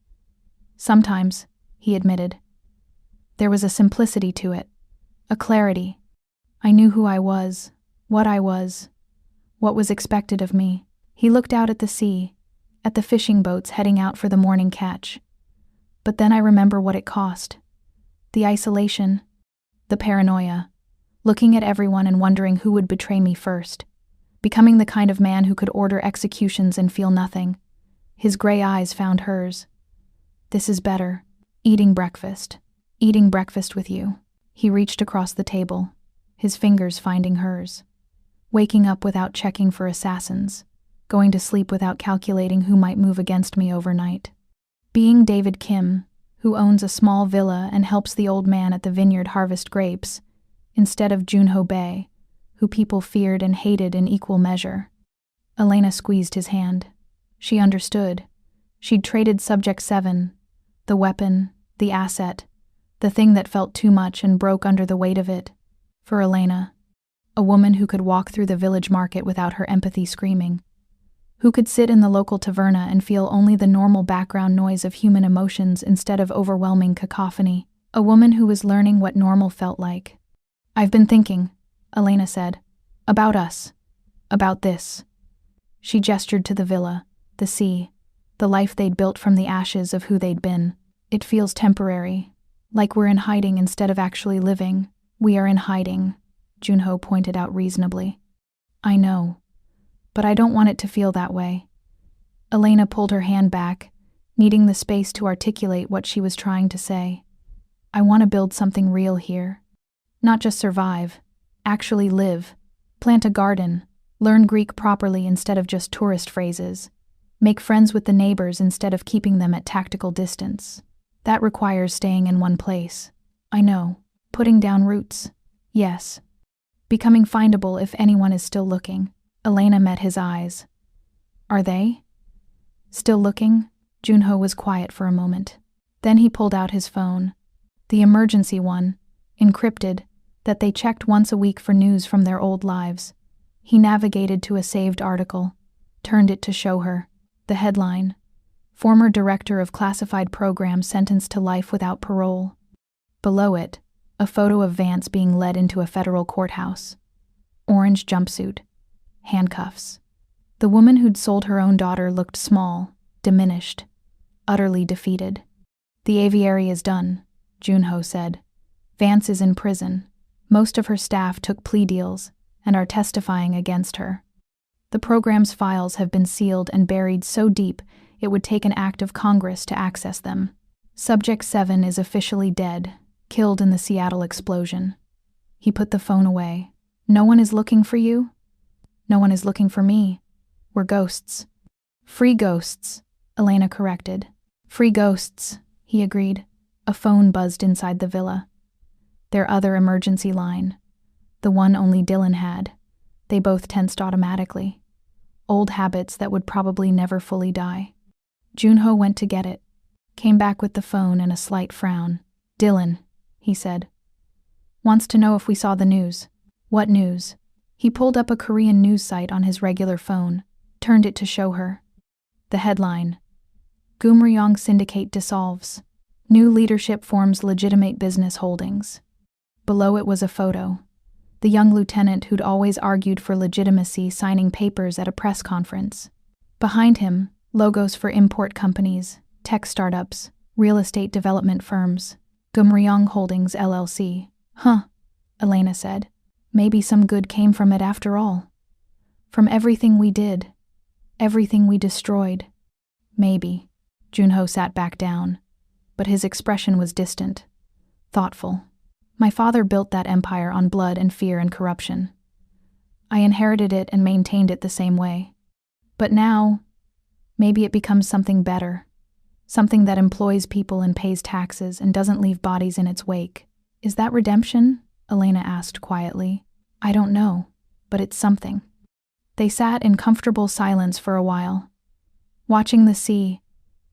"Sometimes," he admitted. There was a simplicity to it, a clarity. I knew who I was, what was expected of me. He looked out at the sea, at the fishing boats heading out for the morning catch. But then I remember what it cost. The isolation, the paranoia, looking at everyone and wondering who would betray me first, becoming the kind of man who could order executions and feel nothing. His gray eyes found hers. "This is better. Eating breakfast with you." He reached across the table, his fingers finding hers. "Waking up without checking for assassins, going to sleep without calculating who might move against me overnight. Being David Kim, who owns a small villa and helps the old man at the vineyard harvest grapes, instead of Junho Bae, who people feared and hated in equal measure." Elena squeezed his hand. She understood. She'd traded Subject 7, the weapon, the asset, the thing that felt too much and broke under the weight of it, for Elena, a woman who could walk through the village market without her empathy screaming, who could sit in the local taverna and feel only the normal background noise of human emotions instead of overwhelming cacophony, a woman who was learning what normal felt like. "I've been thinking," Elena said, "about us, about this." She gestured to the villa, the sea, the life they'd built from the ashes of who they'd been. "It feels temporary, like we're in hiding instead of actually living." "We are in hiding," Junho pointed out reasonably. "I know, but I don't want it to feel that way." Elena pulled her hand back, needing the space to articulate what she was trying to say. "I want to build something real here. Not just survive, actually live. Plant a garden, learn Greek properly instead of just tourist phrases. Make friends with the neighbors instead of keeping them at tactical distance. That requires staying in one place. I know. Putting down roots. Yes. Becoming findable if anyone is still looking." Elena met his eyes. "Are they? Still looking?" Junho was quiet for a moment. Then he pulled out his phone. The emergency one, encrypted, that they checked once a week for news from their old lives. He navigated to a saved article, turned it to show her. The headline: Former Director of Classified Programs sentenced to life without parole. Below it, a photo of Vance being led into a federal courthouse. Orange jumpsuit. Handcuffs. The woman who'd sold her own daughter looked small, diminished, utterly defeated. "The aviary is done," Junho said. "Vance is in prison. Most of her staff took plea deals and are testifying against her. The program's files have been sealed and buried so deep it would take an act of Congress to access them. Subject 7 is officially dead, killed in the Seattle explosion." He put the phone away. "No one is looking for you?" "No one is looking for me. We're ghosts." "Free ghosts," Elena corrected. "Free ghosts," he agreed. A phone buzzed inside the villa. Their other emergency line. The one only Dylan had. They both tensed automatically. Old habits that would probably never fully die. Junho went to get it. Came back with the phone and a slight frown. "Dylan," he said. "Wants to know if we saw the news." "What news?" He pulled up a Korean news site on his regular phone, turned it to show her. The headline: Gumryong Syndicate dissolves. New leadership forms legitimate business holdings. Below it was a photo. The young lieutenant who'd always argued for legitimacy signing papers at a press conference. Behind him, logos for import companies, tech startups, real estate development firms. Gumryong Holdings LLC. "Huh," Elena said. "Maybe some good came from it after all. From everything we did. Everything we destroyed." "Maybe." Junho sat back down, but his expression was distant, thoughtful. "My father built that empire on blood and fear and corruption. I inherited it and maintained it the same way. But now, maybe it becomes something better. Something that employs people and pays taxes and doesn't leave bodies in its wake. Is that redemption?" Elena asked quietly. "I don't know, but it's something." They sat in comfortable silence for a while, watching the sea,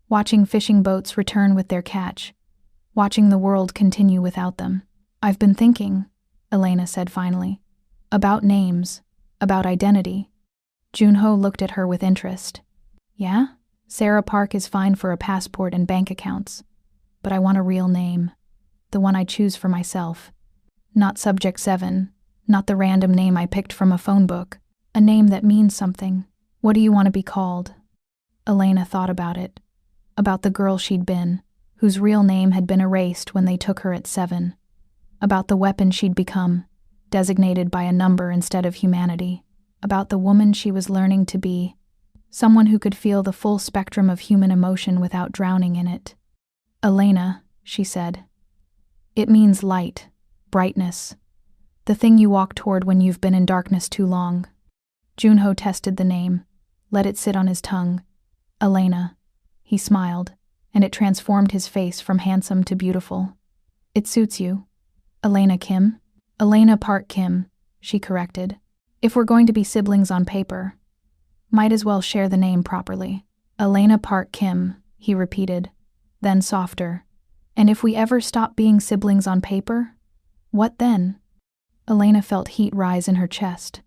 watching fishing boats return with their catch, watching the world continue without them. "I've been thinking," Elena said finally, "about names, about identity." Junho looked at her with interest. "Yeah? Sarah Park is fine for a passport and bank accounts, but I want a real name, the one I choose for myself. Not Subject 7, not the random name I picked from a phone book. A name that means something. What do you want to be called?" Elena thought about it, about the girl she'd been, whose real name had been erased when they took her at 7, about the weapon she'd become, designated by a number instead of humanity, about the woman she was learning to be, someone who could feel the full spectrum of human emotion without drowning in it. "Elena," she said. "It means light, brightness, the thing you walk toward when you've been in darkness too long." Junho tested the name, let it sit on his tongue. "Elena." He smiled, and it transformed his face from handsome to beautiful. "It suits you." "Elena Kim?" "Elena Park Kim," she corrected. "If we're going to be siblings on paper, might as well share the name properly." "Elena Park Kim," he repeated, then softer. "And if we ever stop being siblings on paper, what then?" Elena felt heat rise in her chest.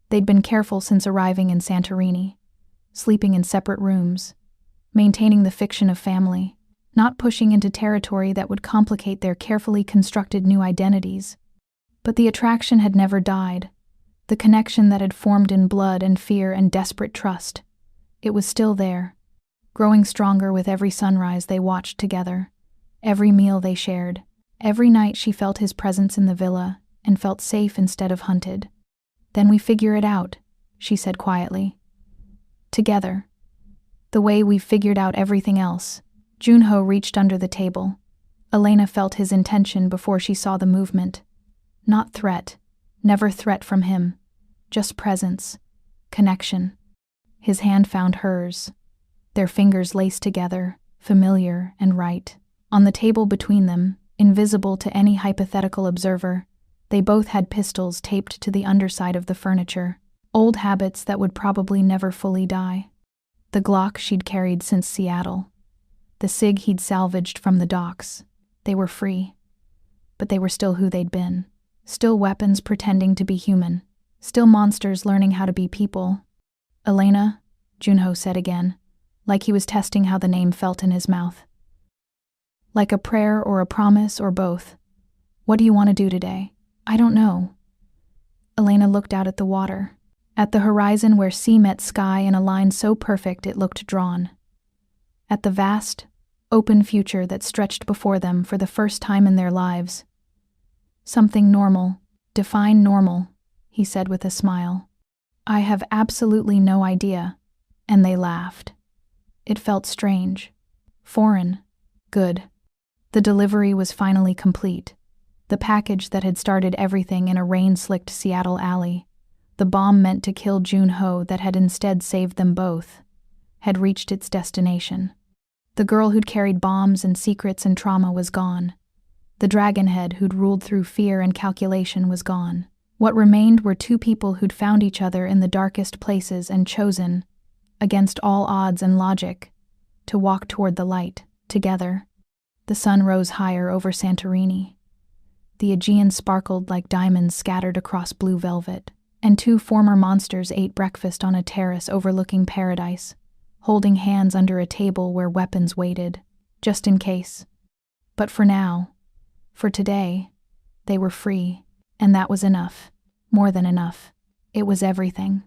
They'd been careful since arriving in Santorini, sleeping in separate rooms, maintaining the fiction of family, not pushing into territory that would complicate their carefully constructed new identities. But the attraction had never died, the connection that had formed in blood and fear and desperate trust. It was still there, growing stronger with every sunrise they watched together, every meal they shared. Every night she felt his presence in the villa and felt safe instead of hunted. "Then we figure it out," she said quietly. "Together. The way we've figured out everything else." Junho reached under the table. Elena felt his intention before she saw the movement. Not threat, never threat from him, just presence, connection. His hand found hers, their fingers laced together, familiar and right. On the table between them, invisible to any hypothetical observer, they both had pistols taped to the underside of the furniture, old habits that would probably never fully die. The Glock she'd carried since Seattle, the SIG he'd salvaged from the docks. They were free. But they were still who they'd been. Still weapons pretending to be human. Still monsters learning how to be people. "Elena," Junho said again, like he was testing how the name felt in his mouth. "Like a prayer or a promise or both. What do you want to do today?" "I don't know." Elena looked out at the water, at the horizon where sea met sky in a line so perfect it looked drawn. At the vast, open future that stretched before them for the first time in their lives. "Something normal. Define normal," he said with a smile. "I have absolutely no idea." And they laughed. It felt strange. Foreign. Good. The delivery was finally complete. The package that had started everything in a rain-slicked Seattle alley, the bomb meant to kill Junho that had instead saved them both, had reached its destination. The girl who'd carried bombs and secrets and trauma was gone. The dragonhead who'd ruled through fear and calculation was gone. What remained were two people who'd found each other in the darkest places and chosen, against all odds and logic, to walk toward the light, together. The sun rose higher over Santorini. The Aegean sparkled like diamonds scattered across blue velvet, and two former monsters ate breakfast on a terrace overlooking paradise, holding hands under a table where weapons waited, just in case. But for now, for today, they were free, and that was enough. More than enough. It was everything.